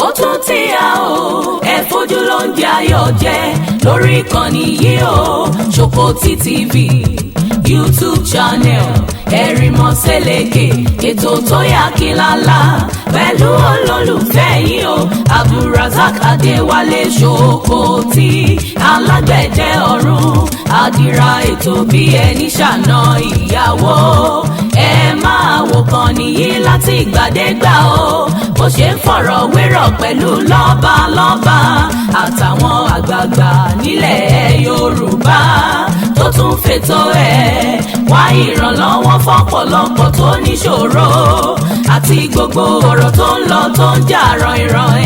ó tún ti yá o ẹ fojú ló ń jẹ ayọ̀ jẹ lórí ìkànnì yìí o Ṣòkòtì TV YouTube channel Ẹ̀rìnmọ́ Sẹ́lẹ̀kẹ̀ ètò tó yà kílálà pẹ̀lú olólùfẹ́ yìí o Abdulrasaq Adéwálé Ṣòkòtì alágbẹ̀dẹ ọ̀run àdìrà ètò bí ẹni ṣàna ìyàwó ẹ máa wò kàn nìyí láti ìgbàdégbà o bó ṣe ń fọ̀rọ̀ wérọ̀ pẹ̀lú lọ́balọ́ba àtàwọn àgbààgbà nílẹ̀ Yorùbá tó tún fètò ẹ̀ wá ìrànlọ́wọ́ fọ́pọ̀lọpọ̀ tó níṣòro àti gbogbo ọ̀rọ̀ tó ń lọ tó ń jà ràn-ìràn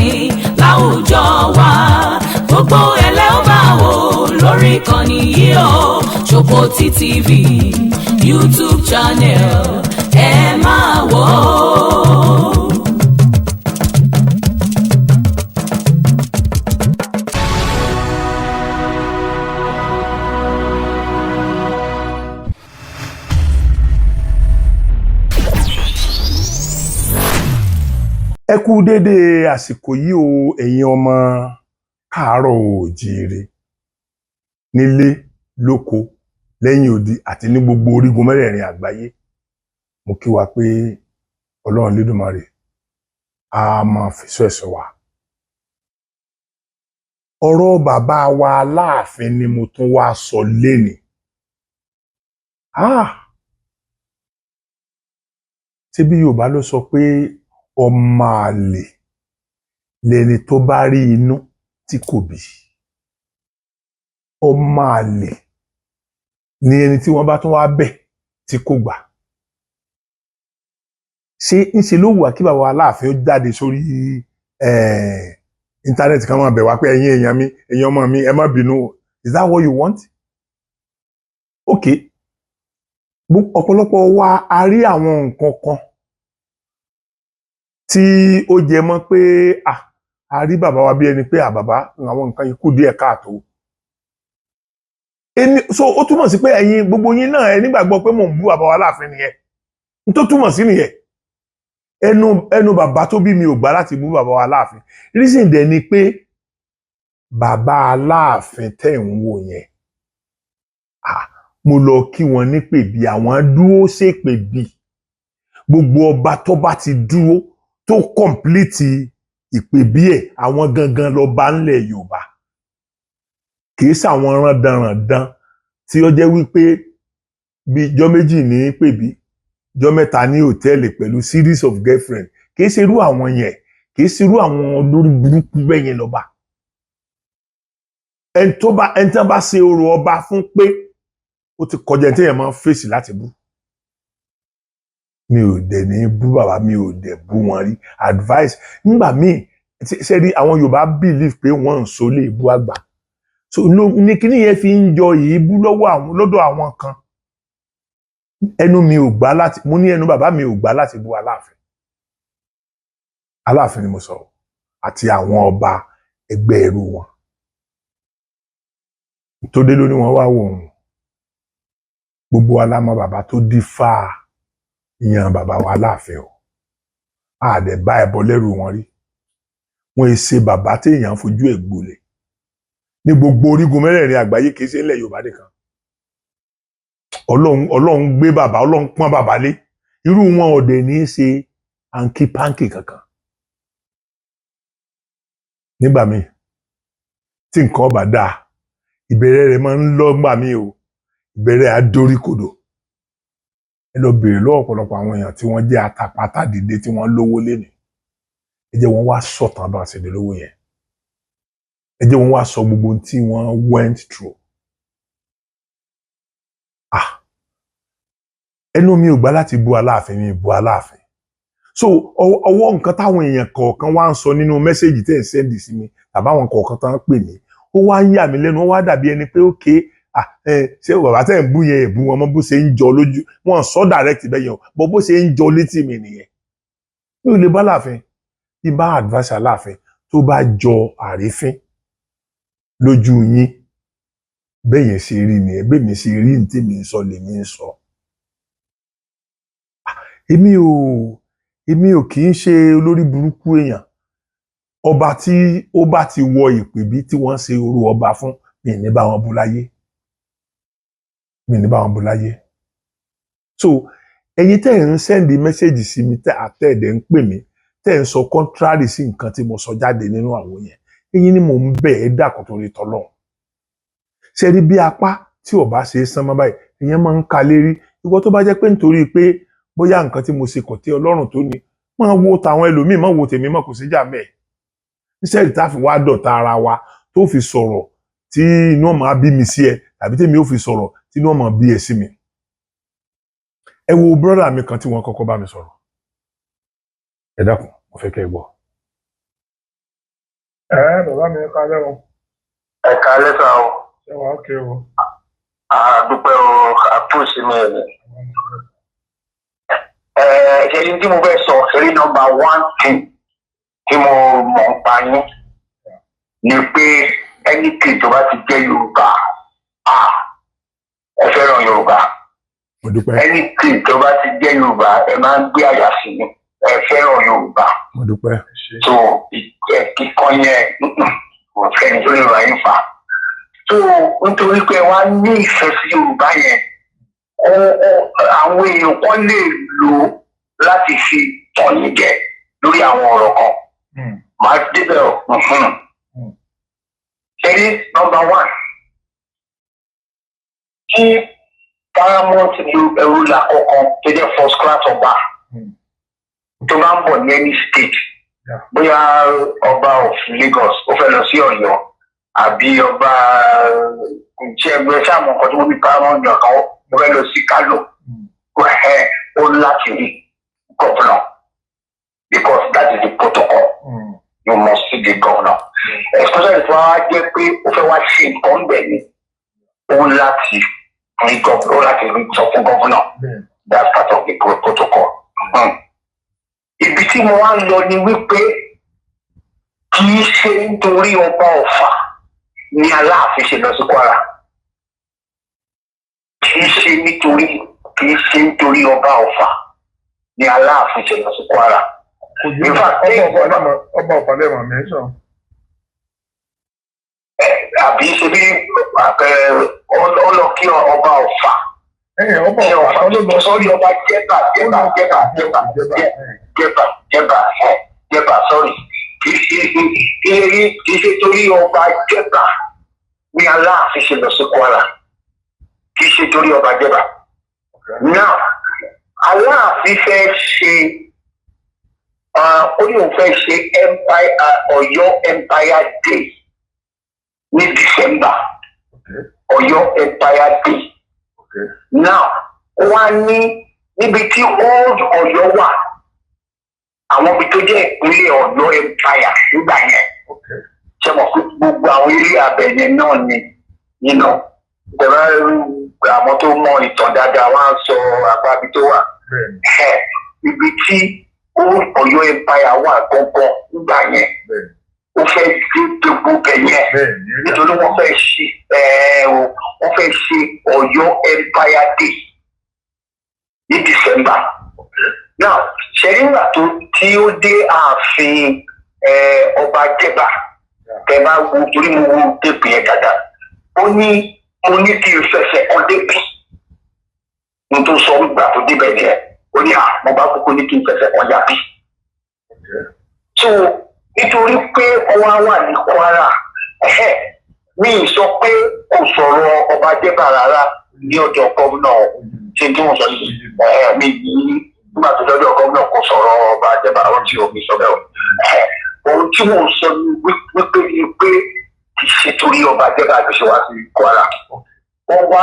láwùjọ wa gbogbo ẹlẹ́ ó máa wò lórí ìkànnì yìí o Ṣòkòtì TV YouTube channel ẹ máa wò ó. Ẹ kú dédé àsìkò yìí o ẹ̀yin ọmọ káàárọ̀ oòjíire nílé lóko lẹ́yìn odi àti ní gbogbo orígun mẹ́rẹ̀ẹ̀rin àgbáyé. Mo kí wa pé Ọlọ́run Lédùmarè a máa fìṣọ́ ẹ̀ṣọ́ wa. Ọ̀rọ̀ bàbá wa Aláàfin ni mo tún wá sọ lénìí. Ṣé bí Yorùbá ló sọ pé ọmọ àlè lẹni tó bá rí inú tí kò bí. Ọmọ àlè ni ẹni tí wọ́n bá tún wá bẹ̀ tí kò gbà. Ṣé ńṣe ló wà kí bàbá Aláàfin ó jáde sórí íńtánẹ́ẹ̀tì kan máa bẹ̀ wá pé ẹ̀yin èèyàn mi ẹ̀yin ọmọ mi ẹ má bínú. Is that what you want? Okay. Ọ̀pọ̀lọpọ̀ wa a rí àwọn nǹkan kan tí ó jẹ mọ́ pé a rí bàbá wa bí ẹni pé bàbá àwọn nǹkan yìí kù díẹ̀ káàtó. So ó túmọ̀ sí pé ẹ̀yin gbogbo yín náà ẹ nígbàgbọ́ pé mò ń bú bàbá wa Aláàfin nìyẹn. N tó túmọ̀ sí nìyẹn. Ẹnu bàbá tó bí mi ò gbà láti bú bàbá wa Aláàfin. Reason dẹ̀ ni pé bàbá Aláàfin tẹ̀ ń wò yẹn. Mo lọ kí wọn ní pèbí àwọn dúró ṣèpèbí. Gbogbo ọba tó bá ti dúró tó kọ̀m̀plìtì ìpèbí ẹ̀ àwọn gangan lọ́ba ńlẹ̀ Yorùbá. Kìí ṣàwọn rándanràndan tí ó jẹ́ wípé bí ijọ́ méjì ní pèbí ijọ́ mẹ́ta ní hòtẹ́ẹ̀lì pẹ̀lú series of girlfriend. Kìí ṣerú àwọn yẹn kìí ṣerú àwọn olórí burúkú bẹ́ẹ̀ yẹn lọ́ba. Ẹni tí wọ́n bá ṣe orò ọba fún pé ó ti kọjá tí èèyàn máa ń fèsì láti bú. Mi ò dẹ̀ ní bú bàbá mi ò dẹ̀ bú wọn rí. Advice nígbà míì ṣe rí àwọn Yorùbá believe pé wọ́n ń so lè bú àgbà. So ní kíní yẹn fi ń jọ yìí bú lọ́dọ̀ àwọn kan. Ẹnu mi ò gbà láti mo ní ẹnu bàbá mi ò gbà láti bú Aláàfin. Aláàfin ni mo sọ àti àwọn ọba ẹgbẹ́ ẹrú wọn. Tó dé lóní wọn wá wò ó. Gbogbo alámọ̀ bàbá tó dífá ìyàn bàbá wa Aláàfin o. Àdẹ̀ bá ẹbọ lẹ́rù wọn rí. Wọ́n ṣe bàbá téèyàn fojú ẹ̀ gbolẹ̀. Ní gbogbo orígun mẹ́rẹ̀ẹ̀rin àgbáyé kìí ṣe ilẹ̀ Yorùbá nìkan. Ọlọ́run gbé bàbá Ọlọ́run pọ́n bàbá lé. Irú wọn ò dẹ̀ ní í ṣe àǹkí páǹkì kankan. Nígbà míì tí nǹkan ọba dáa ìbẹ̀rẹ̀ rẹ̀ máa ń lọ́gbà mí o. Ìbẹ̀rẹ̀ adóríkodò. Ẹ lọ bèèrè lọ́wọ́ ọ̀pọ̀lọpọ̀ àwọn èèyàn tí wọ́n jẹ́ atapata dìde tí wọ́n lówó lénìí. Ẹ jẹ́ wọ́n wá sọ̀tàn bá ṣe dé lówó yẹn. Ẹ jẹ́ wọ́n wá sọ gbogbo tí wọ́n went through. Ẹnu mi ò gbà láti bú Aláàfin mi bú Aláàfin. So ọwọ́ nǹkan táwọn èèyàn kọ̀ọ̀kan wá ń sọ nínú mẹ́sẹ̀gì tẹ́ ẹ̀ sẹ́ndì sí mi tàbí àwọn kọ̀ọ̀kan tán pè mí ó wá ń yà mí lẹ́nu ó wá dàbí ẹni pé ókè ṣé bàbá tẹ́ ń bú yẹn ìbú wọn mọ́ bó ṣe ń jọ lójú wọn sọ direct bẹ́ẹ̀ yẹn bọ́ bó ṣe ń jọ létí mi nìyẹn. Mi ò lè bá Aláàfin bí bá advice Aláàfin tó bá jọ àrífín lójú yín bẹ́ẹ̀ yẹn ṣe rí nìyẹn bẹ́ẹ̀ mi ṣe rí ní tèmi ń sọ lèmi ń sọ. Èmi ò kì í ṣe olórí burúkú èèyàn ọba tí ó bá ti wọ ìpè bí tí wọ́n ṣe orú ọba fún mi ní bá wọn bú láyé so ẹ̀yin tẹ́ ń sẹ́ndì mẹ́sẹ̀gì sí mi tẹ́ àtẹ̀dẹ̀ ń pè mí tẹ́ ń sọ contrary sí nǹkan tí mo sọ jáde nínú àwọn yẹn ẹ̀yin ni mò ń bẹ̀ ẹ́ dàkọ̀ torí tọ́lọ́run ṣe rí bí apá tí ò bá ṣe é sán mọ́ báyìí ìyẹn máa ń ka lérí ìwọ tó bá jẹ́ pé nítorí pé bóyá nǹkan tí mo ṣe kò tẹ́ Ọlọ́run tó ní máa wo tàwọn ẹlòmíì máa wo tèmi mọ́ kò sí jà mẹ́ẹ̀ níṣẹ́rì tá a fi wá dọ̀tá ara wa tó fi sọ̀rọ̀ tí inú ọmọ bí mi sí ẹ tàbí tèmi ó fi sọ̀rọ̀ tí inú ọmọ bí ẹ sí mi. Ẹ wo brọ́dà mi kan tí wọ́n kọ́kọ́ bá mi sọ̀rọ̀ ẹ dákun mo fẹ́ kẹ́ ẹ gbọ́. Bàbá mi ẹ kálẹ́ o. Ẹ kálẹ́ sá o. Ṣé wàá ókè o? Dúpẹ́ o, àpòsí mi ẹ̀. Ṣe ní tí mo fẹ́ sọ ṣeré nọ́mbà 1 thing tí mo mọ̀ ń pa yín ni pé anything tó bá ti jẹ́ Yorùbá ẹ fẹ́ràn Yorùbá. Mo dúpẹ́. Anything tó bá ti jẹ́ Yorùbá ẹ máa ń gbé àyà sí ni ẹ fẹ́ràn Yorùbá. Mo dúpẹ́. So kíkọ́ yẹn kò fẹ́ni tó lè ra yín fà. So nítorí pé wá ní ìfẹ́ sí Yorùbá yẹn àwọn èèyàn kan lè lò láti fi tàn yín jẹ lórí àwọn ọ̀rọ̀ kan. Màá débẹ̀ ọ̀ ṣẹ́rí nọ́mbà 1 tí Paramount lu ẹrú làkọ̀kan tó jẹ́ first class ọba tó bá ń bọ̀ ní any state bóyá ọba of Lagos ó fẹ́ lọ sí Ọ̀yọ́ àbí ọba ìjẹ́gbẹ́ sáàmù nǹkan tó wọ́n bí Paramount yàn kan ó fẹ́ lọ sí Kano ó láti rí governor because that is the protocol. You must see the governor. Especially if wọ́n á jẹ́ pé ó fẹ́ wá ṣe nǹkan bẹ̀ ni ó láti rí governor ó láti rí sọ fún governor. That's part of the protocol. Ibi tí mo wá ń lọ ni wípé kì í ṣe nítorí ọba Ọ̀fà ní Aláàfin ṣe lọ sí Kwara. Kì í ṣe nítorí ọba Ọ̀fà ní Aláàfin ṣe lọ sí Kwara. Ọba Ọ̀fà lẹ́wọ̀n mẹ́sàn. Àbí ṣe bí ọlọ́kí ọba Ọ̀fà. Ọba Ọ̀fà ló sọ́rí ọba Jẹ́bà sọ́rí. Kì í ṣe torí ọba Jẹ́bà ní Aláàfin ṣe lọ sí Kwara. Kì í ṣe torí ọba Jẹ́bà. Now, Aláàfin fẹ́ ṣe ó ní òun fẹ́ ṣe Ọ̀yọ́ Empire Day ní December. Ọ̀yọ́ Empire Day. Now wọ́n á ní níbi tí old Ọ̀yọ́ wà àwọn ibi tó jẹ́ ìpínlẹ̀ Ọ̀yọ́ Empire nígbà yẹn ṣe mọ̀ pé gbogbo àwọn ilé abẹ̀yẹ náà ni nínú ìjọba àwọn tó mọ ìtàn dáadáa wọ́n á sọ apá ibi tó wà ibi tí Ọ̀yọ́ Empire wà gbọ̀ngàn nígbà yẹn ó fẹ́ gbé gbogbo bẹ̀yẹn nítorí wọ́n fẹ́ ṣe Ọ̀yọ́ Empire Day ní December. Now ṣẹ́yìnbà tí ó dé ààfin ọba Jẹ́bà tẹ́ bá wo torí mo wo débì yẹn dáadáa ó ní mo ní kí n fẹsẹ̀ kan débì mo tó sọ ìgbà tó débẹ̀ yẹn ó ní mo bá kúkú ní kí n fẹsẹ̀ kan yá bí. So nítorí pé ọwọ́ wà ní Kwara mi sọ pé kò sọ̀rọ̀ ọba Jẹ́bà rárá ní ọjọ́ gómìnà ṣe tí wọ́n sọ yìí mi yìí nígbà tó lọ́jọ́ gómìnà kò sọ̀rọ̀ ọba Jẹ́bà àwọn tí omi sọ bẹ́ẹ̀ ohun tí mo sọ ní wípé kì í ṣe torí ọba Jẹ́bà ló ṣe wá sí Kwara wọ́n wá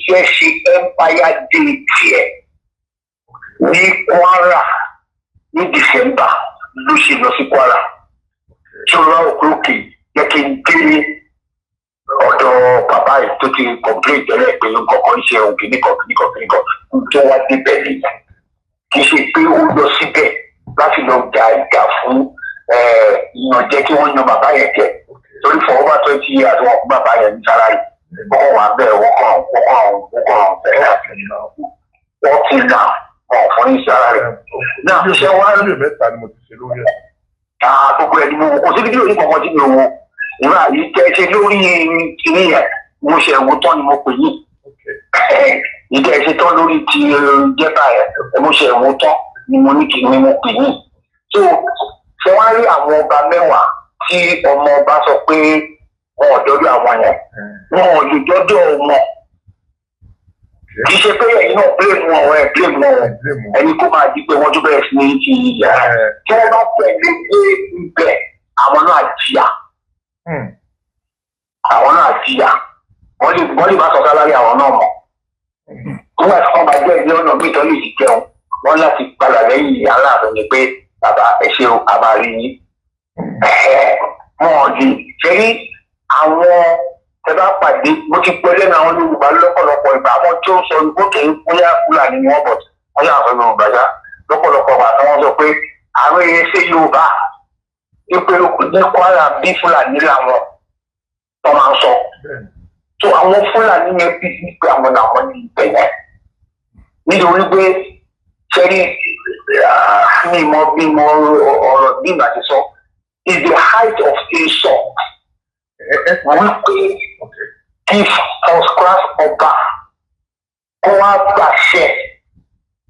fẹ́ ṣe Empire Day tiẹ̀ ní Kwara ní December ló ṣe lọ sí Kwara tí ó rà òkè òkè yẹ kí n dé ọ̀dọ̀ bàbá yìí tó ti complain tẹ́lẹ̀ pé nǹkan ṣe ohun kìnnìkan tó wá débẹ̀ nìyẹn kì í ṣe pé ó lọ síbẹ̀ láti lọ jà ìjà fún ìyànjẹ kí wọ́n yan bàbá yẹn jẹ torí for over 20 years wọn fún bàbá yẹn ní sára yìí wọ́n wà bẹ́ẹ̀ wọ́n kàn bẹ́ẹ̀ wọ́n ti nà wọ́n fún ní sára rẹ̀ náà ṣé wàá rí mẹ́ta ni mo ti ṣe lórí ẹ̀. Gbogbo ẹni mo kò sí fídíò ní kankan tí mi ò wo ìwà yìí tẹ́ ṣe lórí kìíní yẹn mo ṣe ẹ̀wò tán ni mo pè yín ìdẹ́ ṣe tán lórí ti jẹ́bà yẹn mo ṣe ẹ̀wò tán ni mo ní kí ni mo pè yín. So ṣé wọ́n rí àwọn ọba mẹ́wàá tí ọmọ ọba sọ pé wọn ò dọ́dọ̀ àwọn yẹn wọn ò lè dọ́dọ̀ wọn kì í ṣe pé ẹ̀yin náà blame wọn blame wọn ẹni kó máa di pé wọ́n tún bẹ̀rẹ̀ sí ní ti ìyá tí wọ́n bá tẹ̀lé dé ibẹ̀ àwọn náà jìyà wọ́n lè má sọ sálárì àwọn náà mọ̀ nígbà tí wọ́n bá jẹ́ ilé ọ̀nà bí ìtọ́lẹ̀ ti jẹun wọ́n láti padà lẹ́yìn aláàfin ni pé bàbá ẹ ṣe àbárí yín wọn ò lè ṣe rí àwọn ẹ bá pàdé mo ti pẹ́ lẹ́nu àwọn Yorùbá lọ́pọ̀lọpọ̀ ìgbà àwọn tó ń sọ ìgbókè bóyá Fúlàní ni wọ́n bọ̀ wọ́n yà sọ Yorùbá ṣá lọ́pọ̀lọpọ̀ ìgbà tí wọ́n sọ pé àwọn èèyàn ṣe Yorùbá wípé ní Kwara bí Fúlàní làwọn tó máa ń sọ tó àwọn Fúlàní yẹn bí wípé àwọn làwọn ní ìbẹ̀yẹ nítorí pé ṣẹ́rí mímọ ọ̀rọ̀ bí ìgbà ti sọ is the height of insult wípé kí first class ọba kó wá gbàṣẹ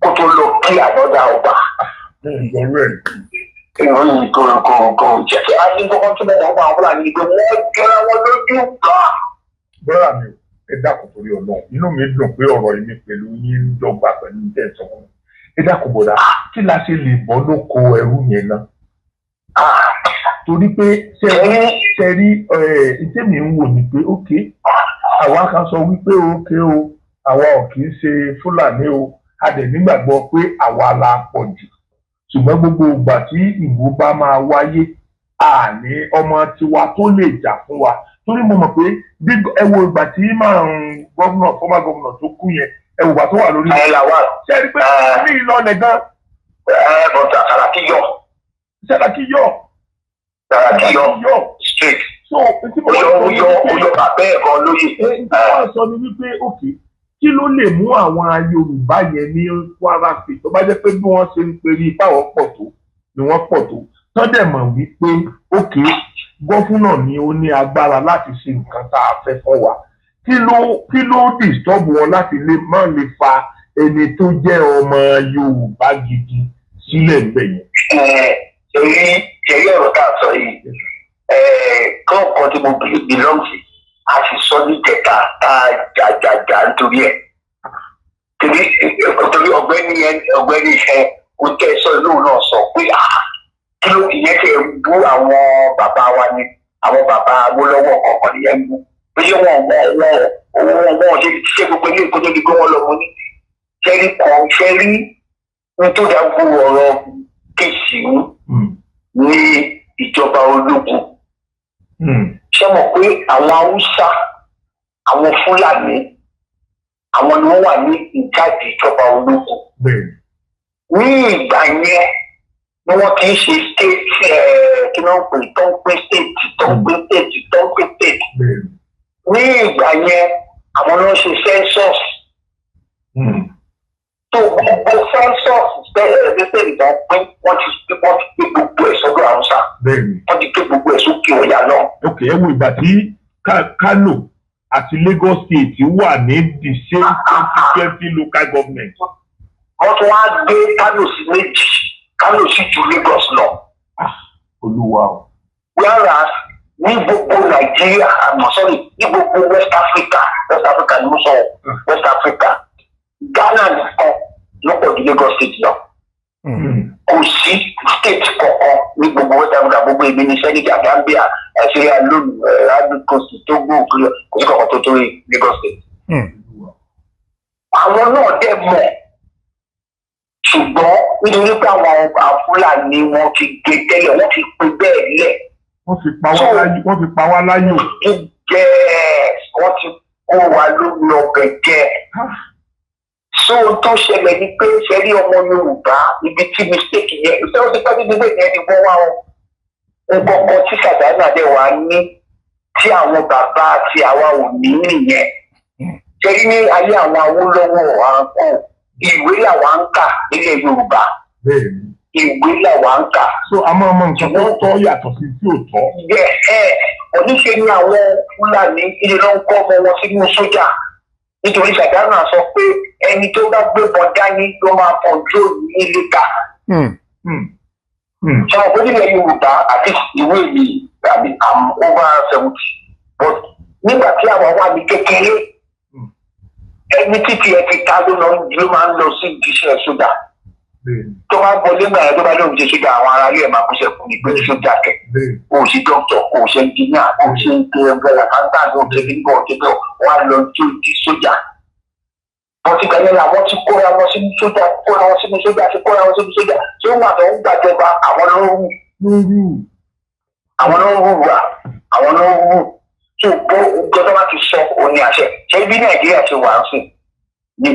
kó tó lọ kí ànọ́dá ọba. Ìròyìn kò jẹ́ kí adigunkan tó bẹ̀rẹ̀ ọba àwọn Fúlàní pé wọ́n jọra wọn lójú gbà. Bọ́lá mi ẹ dákun torí Ọlọ́run inú mi dùn pé ọ̀rọ̀ yìí pẹ̀lú yín dọ́gba pẹ̀lú tẹ̀sán ẹ dákun bọ̀dá kí la ṣe lè bọ́ lóko ẹrú yẹn náà. Torí pé ṣẹ́rí ìtẹ́mi ń wò ní pé ókè àwa kan sọ wípé ókè o àwa ò kì í ṣe Fúlàní o a dẹ̀ nígbàgbọ́ pé àwa la pọ̀ jù ṣùgbọ́n gbogbo ìgbà tí ìbò bá máa wáyé àní ọmọ tiwa tó lè jà fún wa torí mo mọ̀ pé bí ẹ wo ìgbà tí gómìnà former gómìnà tó kú yẹn ẹ wò ìgbà tó wà lórí ṣẹ́rí pé ní ìlọlẹ̀ gan. Bọ̀dà Sàràkí yọ straight. So oyọ bàbá ẹ̀ gan lóye. Wọ́n sọ ni wípé òkè kí ló lè mú àwọn Yorùbá yẹn ní Kwara State tó bá jẹ́ pé bí wọ́n ṣe ń perí ipá wọn pọ̀ tó ni wọ́n pọ̀ tó tọ́dẹ̀ mọ̀ wípé òkè gọ́fúnà ni ó ní agbára láti ṣe nǹkan tá a fẹ́ fún wa kí ló disturb wọn láti má lè fa ẹni tó jẹ́ ọmọ Yorùbá gidi sílẹ̀ ń bẹ̀ yẹn. Èyí ọ̀rọ̀ tá a sọ yìí kọ́ọ̀kan tí mo belong sí a sì sọ ní tẹ̀ta tá a jàjàjà nítorí ẹ̀ torí ọ̀gbẹ́ni kò tẹ́ sọ ìlú náà sọ pé kí ló ìyẹn tẹ̀ bú àwọn bàbá wa ni àwọn bàbá Awólọ́wọ̀ kọ̀ọ̀kan nìyẹn ń bú bóyá wọn ṣe gbogbo ilé ìkótó di pé wọ́n lọ mọ́ ní ṣẹ́rí ní tó dá gbogbo ọ̀rọ̀ kèsì ní ìjọba ológun ṣé mọ̀ pé àwọn Haúsá àwọn Fúlàní àwọn ni wọ́n wà ní ìjáde ìjọba ológun ní ìgbà yẹn ni wọ́n kì í ṣe state kí wọ́n pè tó ń pín state ní ìgbà yẹn àwọn ló ń ṣe census tó gbogbo census ẹ̀ẹ́dẹ́gbẹ̀rẹ̀ ìgbà pín wọ́n ti gbé gbogbo ẹ̀ sọ́dọ̀ Haúsá wọ́n ti gbé gbogbo ẹ̀ sókè Ọ̀yà náà. Ok ẹ wo ìgbà tí Kano àti Lagos State wà ní the same 2020 local government. Wọ́n tún wá gbé Kano sí méjì Kano sì ju Lagos lọ. Olúwa o. Whereas ní gbogbo Nàìjíríà ní gbogbo West Africa ni mo sọ West Africa Ghana nìkan lọ́pọ̀ ju Lagos State lọ. Kò sí state kankan ní gbogbo West Africa gbogbo ibi ní Senegal Gambia Nigeria lónìí Ivory Coast Togo kò sí kankan tó torí Lagos State. Àwọn náà dẹ̀ mọ̀ ṣùgbọ́n nítorí pé àwọn Fúlàní wọn ti gbé tẹ́lẹ̀ wọ́n ti pín bẹ́ẹ̀ lẹ̀. Wọ́n fi pa wá láyò. Wọ́n ti kó wa lómi ọbẹ̀ jẹ. So tó ṣẹlẹ̀ ni pé ṣe rí ọmọ Yorùbá ibi tí mistake yẹn ìfẹ́ ó ti pẹ́ níbi ìwé yẹn ni wọ́n wá wọn. Nǹkan kan tí Sàdánù àdéhùn á ní tí àwọn bàbá àti àwa ò ní nìyẹn. Ṣé rí ní ayé àwọn Awólọ́wọ̀ àǹkó ìwé làwọn ń kà nílẹ̀ Yorùbá. ìwé làwa ń kà. so àmọ́ ọmọ nǹkan tó tọ́ yàtọ̀ sí tí ò tọ́. oníṣe ni àwọn Fúlàní ilé náà ń kọ́ ọmọ wọn sínú sójà nítorí Sàgánà sọ pé ẹni tó bá gbébọn dání ló máa kọjú nílé ká. sọ pé nílẹ̀ Yorùbá àti ìwé yìí àbí over 70 but nígbà tí àwọn wà ní kékeré ẹni títí ẹ ti ta ló máa ń lọ sí ìjíṣẹ́ sójà tó bá bọ lẹ́gbàá yẹn tó bá lóun ṣe sójà àwọn aráàlú ẹ̀ máa kó ṣe fún ìgbẹ́ sójà kẹ̀ kò sí dókítà kò ṣe ẹnjìníà kò ṣe ẹgbẹ́ àkáńtà kò ṣe nígbà òkèkè wọn á lọ tó di sójà wọ́n ti gbàgbé làwọn ti kóra wọn sínú sójà ti kóra wọn sínú sójà tí wọ́n àtọ̀ ń gbàjọba àwọn ló ń rú tó bó gbọ́dọ̀ bá ti sọ òní àṣẹ ṣé bí Nàìjíríà ṣe wà ń sìn ní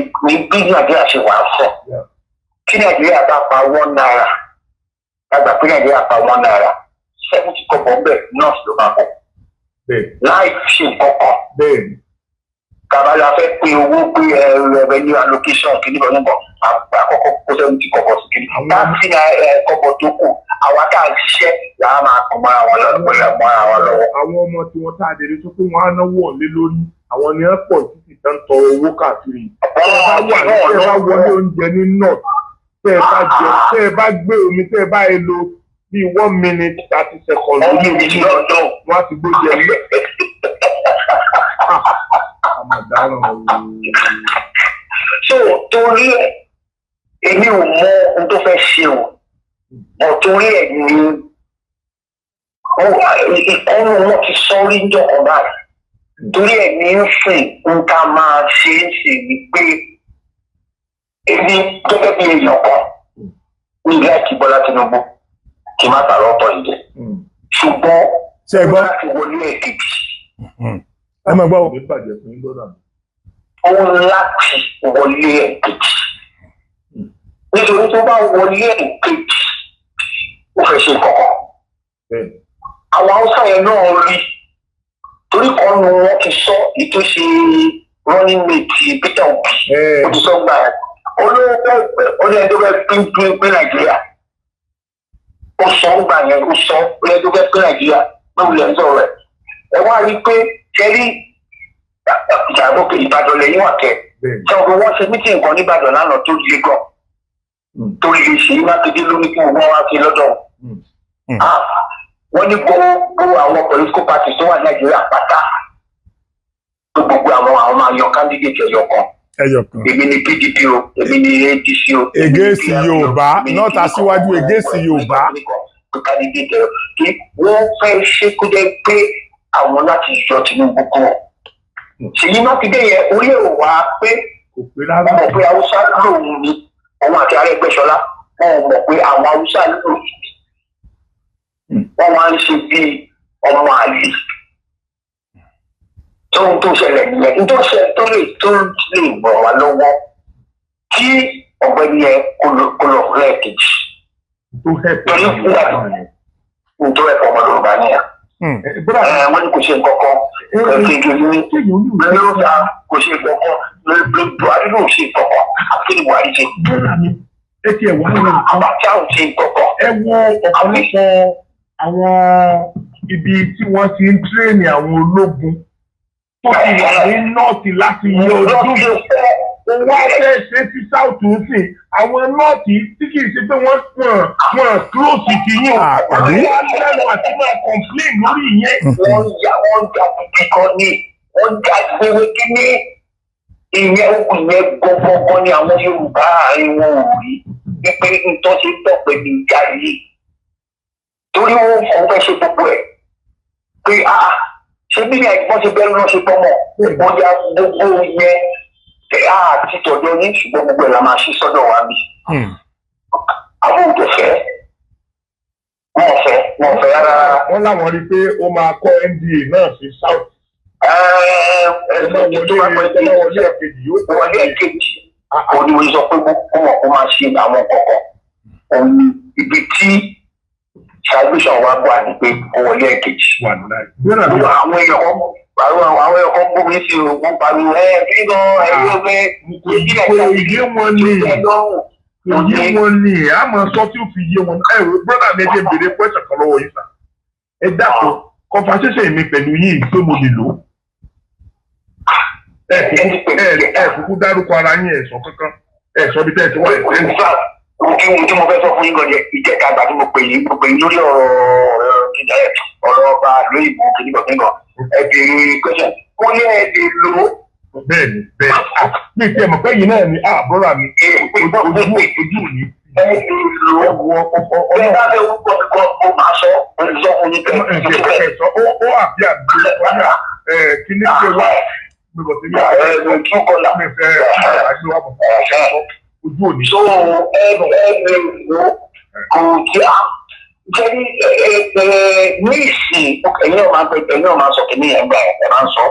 bí Nàìjíríà ṣe wà ń sọ kí Nàìjíríà bá pa $1 lágbà pé Nàìjíríà pa $1 70 kọ́bọ̀ ń bẹ̀ nọ́ọ̀sì ló máa bọ̀ láì ṣe kọ́kọ́ kàbálà fẹ́ pé owó pé revenue allocation kìíní kan níbọ̀ àkọ́kọ́ kó 70 kọ́bọ̀ sí kìíní láti kọ́bọ̀ tó kù àwa tá à ń ṣiṣẹ́ làá máa kàn mọ́ àwọn lọ́wọ́. àwọn ọmọ tí wọ́n tá a dèrè sọ pé wọ́n á náwó ọ̀lẹ́ lórí àwọn ni wọ́n pọ̀ títí tán tọrọ owó káàkiri. tẹ́ ẹ bá wọlé oúnjẹ ní north tẹ́ ẹ bá gbé omi tẹ́ ẹ bá yẹ lo bíi 1 minute 30 seconds lórí omi wọ́n á ti gbé jẹ mí. so torí ẹ èmi ò mọ ohun tó fẹ́ ṣe o ọ̀túnrí ẹ̀ ní ìkọ́nù wọn ti sọ́rí ń jọ̀kọ̀ báyìí torí ẹ̀ ní ń sìn nǹkan máa ṣe é sì ní pé èmi gẹ́gẹ́ bí èèyàn kan ní ilé ẹ̀kí Bọ́lá Tinubu kì í má tààrọ̀ ọ̀tọ̀ ìjẹ́ ṣùgbọ́n ó láti wọlé ẹ̀kejì. ẹ máa gbọ́ òun láti wọlé ẹ̀kejì nítorí tó bá wọlé ẹ̀kejì ó fẹ́ ṣe kọ̀kọ̀. àwọn Haúsá yẹn náà rí torí kan nu wọn ti sọ èyí tó ṣe running mate Peter Obi ó ti sọ gbà olówó pẹ́ẹ́pẹ́ olóyè tó fẹ́ pín Nàìjíríà ó sọ gbà yẹn ó sọ olóyè tó fẹ́ pín Nàìjíríà lórí ẹ̀ ń sọ̀rọ̀ rẹ̀ ẹ wá rí i pé kẹ́rí ìjàgbọ́kẹ́ Ìbàdàn lẹ́yìn wà kẹ́ sọ pé wọ́n ṣe mítìn kan níbàdàn lánàá tó le gan torí lè ṣe Mákindé lórí kí wọ́n wá sí lọ́dọ̀ wọ́n ní gbogbo àwọn political parties tó wà Nàìjíríà pátá gbogbo àwọn máa yan candidate ẹyọ kan èmi ni PDP o èmi ni ADC o Ègèsì Yorùbá not Aṣíwájú Ègèsì Yorùbá candidate ẹyọ kí wọ́n fẹ́ ṣe kó jẹ́ pé àwọn láti yọ Tinubu kan Ṣèyí Mákindé yẹn orí ẹ̀ wá pé wọ́n mọ̀ pé Haúsá lòun ni òun àti Arẹ́gbẹ́ṣọlá wọ́n mọ̀ pé àwọn Haúsá lòun wọ́n máa ń ṣe bíi ọmọ àlè tóun tó ṣẹlẹ̀ nìyẹn nítorí ṣẹlẹ̀ tó lè ràn wá lọ́wọ́ kí ọ̀gbẹ́ni yẹn kó lọ lẹ́ẹ̀kejì torí nígbà tó nítorí ẹ̀kọ́ ọmọ Yorùbá nìyẹn wọ́n ní kò ṣe nǹkan kan kéèké ní lóòótá kò ṣe nǹkan kan Buhari ló ṣe nǹkan kan àti ní Buhari ṣe. ẹ ti ẹ̀ wá ní Abacha ò ṣe nǹkan kan. ẹ wo ọ̀pọ̀lọpọ̀ àwọn ibi tí wọ́n ti ń tírèènì àwọn ológun tó ti wà ní nọ́ọ̀tì láti yẹ ọdún wọ́n fẹ́ ṣe sí sáùtù sí àwọn nọ́ọ̀tì tí kì í ṣe pé wọ́n close kì í yàn àbí lẹ́nu àti máa complain lórí ìyẹn. wọ́n jà kìkì kan ní wọ́n jà gbéwé kí ní ìyẹn òkú yẹn gbọ́ngbọ́ngbọ́n ní àwọn Yorùbá àárín wọn ò rí wípé nǹkan ṣe pọ̀ pẹ̀lú ìjà yìí torí wọn fẹ́ ṣe gbogbo ẹ̀ pé ṣé bí ní ẹ̀gbọ́n ṣe bẹ́ẹ̀ lọ́ọ́ ṣe pọ̀ mọ́ wọ́n ya gbogbo yẹn àti tọ̀dọ̀ ní ṣùgbọ́n gbogbo ẹ̀ la máa ṣe sọ́dọ̀ wa bí. àwọn òkè fẹ́ wọ́n fẹ́ rárá. wọ́n láwọn rí i pé ó máa kọ́ NDA náà sí south. wọlé ẹ̀kejì òní wọ́n sọ pé kó máa ṣe àwọn kọ̀ọ̀kan ibi tí salvation wa bọ̀ àti pé kó wọlé ẹ̀kejì. àwọn èèyàn kan gbóbi sí o wọ́n pariwo kí gan ẹgbẹ́ ìdílé ìdí wọn ni Òye wọn ni a máa sọ tí ó fi yé wọn. Ẹ wo brọ́dà mi ẹjẹ́ béèrè question kan lọ́wọ́ yìí sà. Ẹ dákun conversation mi pẹ̀lú yín pé mo lè lò. Ẹ kúkú dárúkọ ara yín ẹ̀ sọ kankan. Ẹ sọ bí tẹ́ ẹ ti wá ẹ̀ sẹ́yìn. Ohun tí mo fẹ́ sọ fún yín gan-an ìjẹ́ka àgbà tí mo pè yín lórí ọ̀rọ̀ ọba lóyìnbó kìnnìkan ẹ béèrè question. Ó ní ẹ lè lò ó. Bẹ́ẹ̀ni mi ti ẹ mọ̀ pé yìí náà ni àbúrò mi ojú mi. Ẹ lè lò ó. Ẹ bá fẹ́ wúkọ mi kọ́ mo máa sọ oníṣọ́ oníkẹ́. Ó àbí àbí ọ̀nà kíní ṣe wá mi bọ̀ sí mi. Tún kọ́lá. Mi fẹ́ àgbẹ̀ wà bọ̀ ojú òní. So ẹ lè lò ó kò tí a jẹ́ ní ìsìn ẹ̀yin ọ̀ máa sọ kí ní ẹ̀ ń gbà ẹ̀ máa ń sọ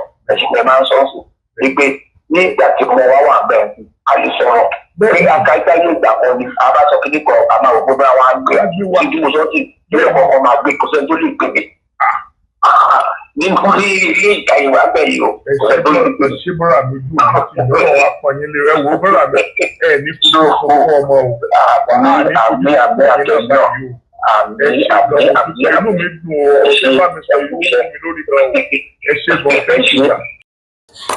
ẹ̀ máa ń sọ sí wípé nígbà tí mo wá wà bẹ́ẹ̀ àlùsọ̀rọ̀ pé àkájá yóò gbà kan ni a bá sọ kí ní kọ àmọ́ òkú bá wà gbé tí mo sọ sí ilé ọkọ̀ máa gbé kó sẹ́ni tó lè gbé mi. Nítorí ilé ìka ìwà bẹ́ẹ̀ yìí o. Ṣé bọ́lá mi jù ú láti ìjọba wa pọ̀ yín lé ẹ wo bọ́lá mi ẹ ní kúrò fún ọmọ o. Àmì àtẹ̀sán. Inú mi dùn ọ́ ṣé bá mi sọ ìlú fún mi lórí gan o. Ẹ ṣe gan thank you.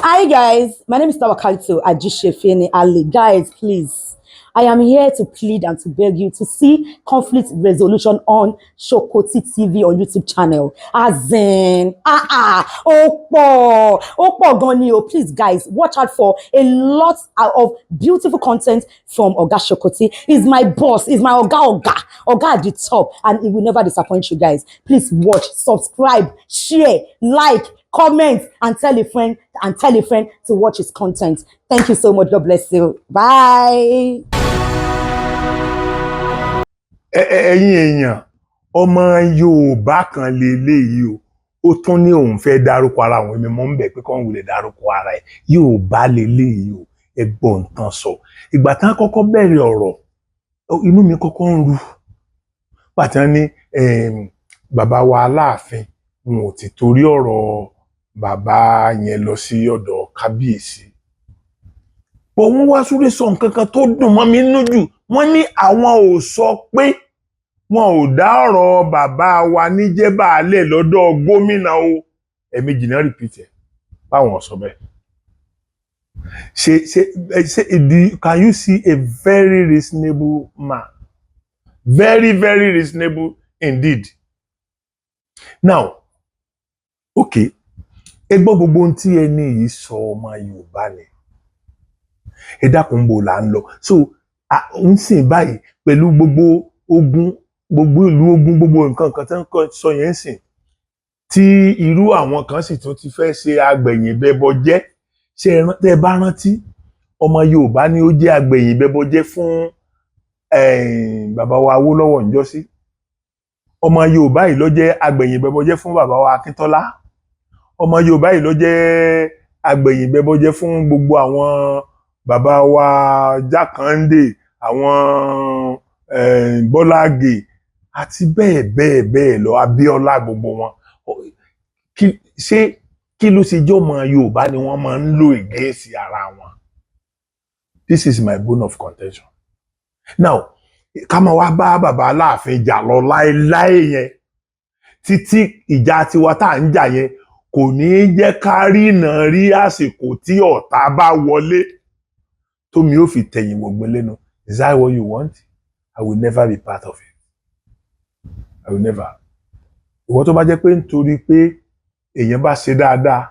Hi guys, my name is Tawakalitu Ajishefini Ali. Guys, please, I am here to plead and to beg you to see conflict resolution on Shokoti TV on YouTube channel. As in, Opo Goni. Please, guys, watch out for a lot of beautiful content from Oga Shokoti. He's my boss, he's my Oga at the top, and he will never disappoint you guys. Please watch, subscribe, share, like, comment, and tell a friend to watch his content. Thank you so much. God bless you. Bye. Ẹ̀yin èèyàn ọmọ Yorùbá kan lélẹ́yìí o ó tún ní òun fẹ́ dárúkọ ara òun èmi mọ̀ ń bẹ̀ pé kọ́n wulẹ̀ dárúkọ ara ẹ̀ Yorùbá lélẹ́yìí o ẹgbọ́n tán sọ ìgbà tán kọ́kọ́ bẹ̀rẹ̀ ọ̀rọ̀ inú mi kọ́kọ́ ń ru pàtàn ní bàbá wa Aláàfin wọn ò ti torí ọ̀rọ̀ bàbá yẹn lọ sí ọ̀dọ̀ kábíyèsí bọ̀ wọ́n wá súré sọ nǹkan kan tó dùn mọ́ mi nínú jù wọ́n ní àwọn ò sọ pé wọn ò dá ọ̀rọ̀ bàbá wa níjẹ́ baálẹ̀ lọ́dọ̀ gómìnà o ẹ̀mejì náà repeat ẹ̀ báwọn sọ bẹ́ẹ̀ can you see a very reasonable man very very reasonable indeed now okay ẹ gbọ́ gbogbo ohun tí ẹni yìí sọ ọmọ Yorùbá ni ẹ dákun bò là ń lọ so ń sìn báyìí pẹ̀lú gbogbo ogun gbogbo ìlú ogun gbogbo nǹkan kan tó ń sọ yẹn sìn tí irú àwọn kan sì tún ti fẹ́ ṣe agbẹ̀yìn bẹbọ jẹ́ ṣe tẹ́ bá rántí ọmọ Yorùbá ni ó jẹ́ agbẹ̀yìn bẹbọ jẹ́ fún bàbá wa Awólọ́wọ̀ níjọ́sí ọmọ Yorùbá yìí ló jẹ́ agbẹ̀yìn bẹbọ jẹ́ fún bàbá wa Akíntọ́lá ọmọ Yorùbá yìí ló jẹ́ agbẹ̀yìn bẹbọ jẹ́ fún gbogbo àwọn bàbá wa Jákàndé àwọn Bọ́lá Ìgè àti bẹ́ẹ̀ lọ Abíọ́lá gbogbo wọn kí ló ṣe jọ́ ọmọ Yorùbá ni wọ́n máa ń lo ìgẹ̀ẹ́sì ara wọn. This is my bone of contention. Now ká máa wá bá bàbá Aláàfin jà lọ láéláé yẹn títí ìjà tiwa tá à ń jà yẹn kò ní í jẹ́ ká rí iná rí àsìkò tí ọ̀tá bá wọlé tómi ó fi tẹ̀yìn wọ̀gbìn lẹ́nu. Is that what you want? I will never be part of it. I will never. Ìwọ tó bá jẹ́ pé nítorí pé èèyàn bá ṣe dáadáa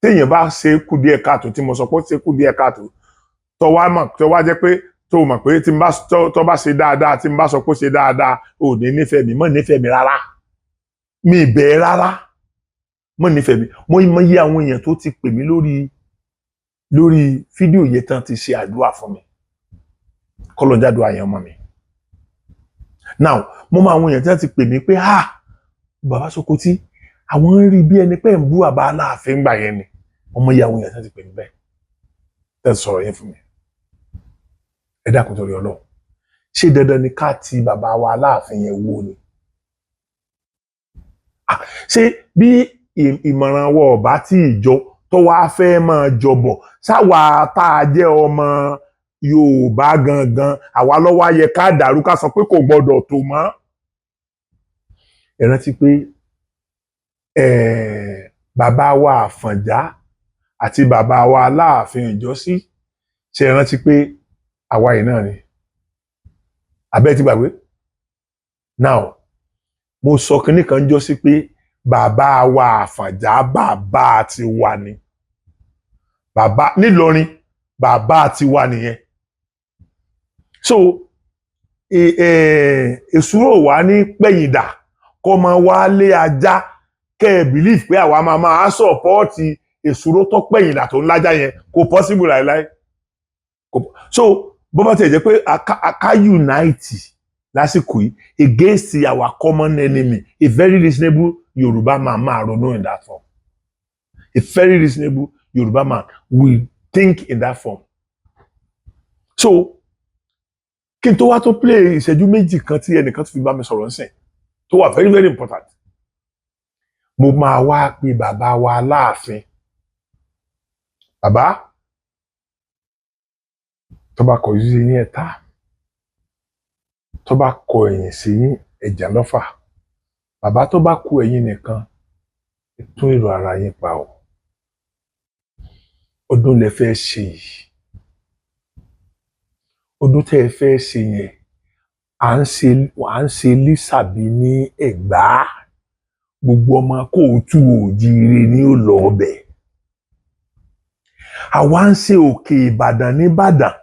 téèyàn bá ṣe kù díẹ̀ káàtó tí mo sọ pé ó ṣe kù díẹ̀ káàtó tó wá jẹ́ pé tó mọ̀ pé tó bá ṣe dáadáa tí n bá sọ pé ó ṣe dáadáa ò ní nífẹ̀ẹ́ mi mọ́ nífẹ̀ẹ́ mi rárá mi ìbẹ̀ẹ́ rárá mọ́ nífẹ̀ẹ́ mi mo yí àwọn èèyàn tó ti pè mí lórí fídíò yẹn tán ti ṣe àdúrà fún mi kọlọ̀njádùn àyàn ọmọ mi now mo mọ àwọn èèyàn tí wọ́n ti pè mí pé bàbá Sokoti àwọn ń rí bí ẹni pé ń bú bàbá Aláàfin gbà yẹn ni ọmọ yìí àwọn èèyàn tí wọ́n ti pè mí bẹ́ẹ̀ tẹ́ sọ̀rọ̀ yẹn fún mi ẹ dákun torí Ọlọ́run ṣé dandan ni ká ti bàbá wa Aláàfin yẹn wó ni ṣé bí ìmọ̀ràn wọ ọ̀bá tí ìjọ tó wá fẹ́ máa jọbọ̀ sáwà tá a jẹ́ ọmọ Yorùbá gangan àwa ló wá yẹ ká dàrú ká sọ pé kò gbọdọ̀ tó mọ́. Ẹ rántí pé bàbá wa Àfọ̀njá àti bàbá wa Aláàfin Ìjọ́sí ṣe ẹ rántí pé àwa yìí náà ni abẹ́ ti gbàgbé. Now mo sọ kinní kan jọ sí pé bàbá wa Àfọ̀njá bàbá ti wà ní bàbá nílọrin bàbá ti wà nìyẹn. So èsúrò wà ní pẹ̀yìndà kọ́ máa wá lé ajá kẹ́ ẹ believe pé àwa máa sọ̀pọ́ọ̀tì èsúrò tó pẹ̀yìndà tó ń lájá yẹn kò possible láìláì. So bó bá tiẹ̀ jẹ́ pé ká unite lásìkò yìí against our common enemy, a very reasonable Yorùbá man máa ronú in that form. A very reasonable Yorùbá man will think in that form. So kí n tó wá tó play ìṣẹ́jú méjì kan tí ẹnìkan tó fi bá mi sọ̀rọ̀ ńsìn tó wà very very important. Mo máa wá pe bàbá wa Aláàfin. Bàbá tó bá kọ yín sí yín ẹ̀ta tó bá kọ ẹ̀yìn sí yín ẹ̀jà lọ́fà. Bàbá tó bá kú ẹ̀yin nìkan tún èrò ara yín pa o. Ọdún lẹ fẹ́ ṣe yìí. Ọdún tẹ́ ẹ fẹ́ ṣe yẹn à ń ṣe lísàbí ní Ẹ̀gbá. Gbogbo ọmọ Kóòtù Òjíire ni ó lọ ọbẹ̀. Àwa ń ṣe Òkè Ìbàdàn ní Ìbàdàn.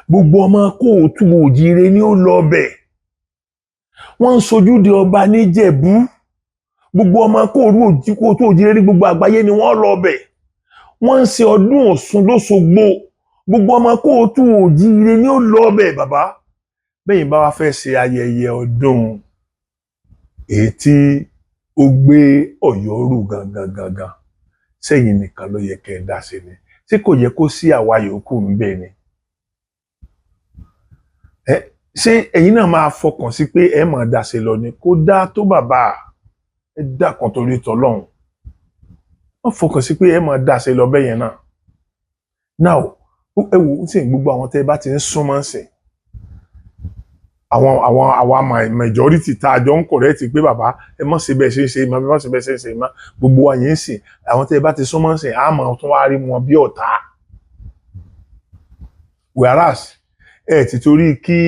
Gbogbo ọmọ Kóòtù Òjíire ni ó lọ ọbẹ̀. Wọ́n ń ṣojúde ọba níjẹ̀bú. Gbogbo ọmọ Kóòtù Òjíire ní gbogbo àgbáyé ni wọ́n lọ ọbẹ̀. Wọ́n ń ṣe ọdún Ọ̀ṣun lóṣogbo. Gbogbo ọmọ Kóòtù Òjíire ni ó lọ ọbẹ̀ bàbá. Bẹ́yìn bá wá fẹ́ ṣe ayẹyẹ ọdún èyí tí ó gbé Ọ̀yọ́ rù gangan sẹ́yìn nìkan ló yẹ kẹ́ ẹ dá sí ni. Ṣé kò yẹ kó sí àwa yòókù ń bẹ ni? Ṣé ẹ̀yin náà máa fọkàn sí pé ẹ máa dá sí lọ ni? Kó dá tó bàbá ẹ dákan torí tọlọ́run. Wọ́n fọkàn sí pé ẹ máa dá sí lọ bẹ́yẹn náà. Now ẹ wò ó sì gbogbo àwọn tẹ́ bá ti ń súnmọ́ sí àwọn majority tá a jọ ń correct pé bàbá ẹ mọ̀ sí bẹ́ẹ̀ ṣe ń ṣe má bí wọ́n ṣe bẹ́ẹ̀ ṣe ń ṣe má gbogbo wa yẹn sìn àwọn tẹ́ bá ti súnmọ́ sí àmọ́ tún wá rí wọn bí ọ̀tá. Whereas ẹ ti torí kí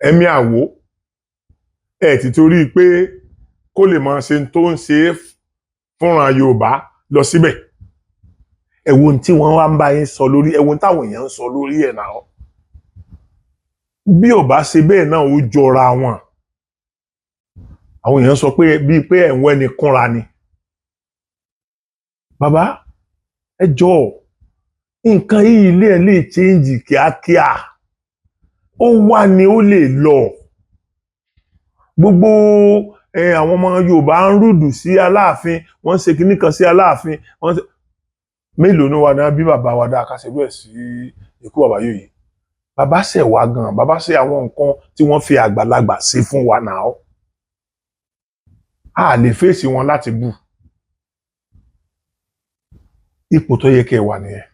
ẹ̀mí àwo ẹ ti torí pé kó lè máa ṣe tó ń ṣe fúnra Yorùbá lọ síbẹ̀. Ẹ̀wọ̀n tí wọ́n wá ń bá yín sọ lórí ẹ̀wọ̀n táwọn èèyàn ń sọ lórí ẹ̀ náà. Bí ò bá ṣe bẹ́ẹ̀ náà ó jọra wọn. Àwọn èèyàn sọ pé bíi pé ẹ̀wọ̀n ẹni kúnra ni. Bàbá ẹ jọ̀ọ́ nǹkan yìí ilé ẹ̀ lè change kíákíá. Ó wà ní ó lè lọ. Gbogbo àwọn ọmọ Yorùbá ń rúdù sí Aláàfin wọ́n ń ṣe kinní kan sí Aláàfin wọ́n mélòó ni wà náà bí bàbá wa dá ká ṣe bẹ́ẹ̀ sí ikú bàbá yóò yìí. Bàbá ṣe wá gan bàbá ṣe àwọn nǹkan tí wọ́n fi àgbàlagbà ṣe fún wa náà. A lè fèsì wọn láti bù. Ipò tó yẹ kẹ́ wà nìyẹn.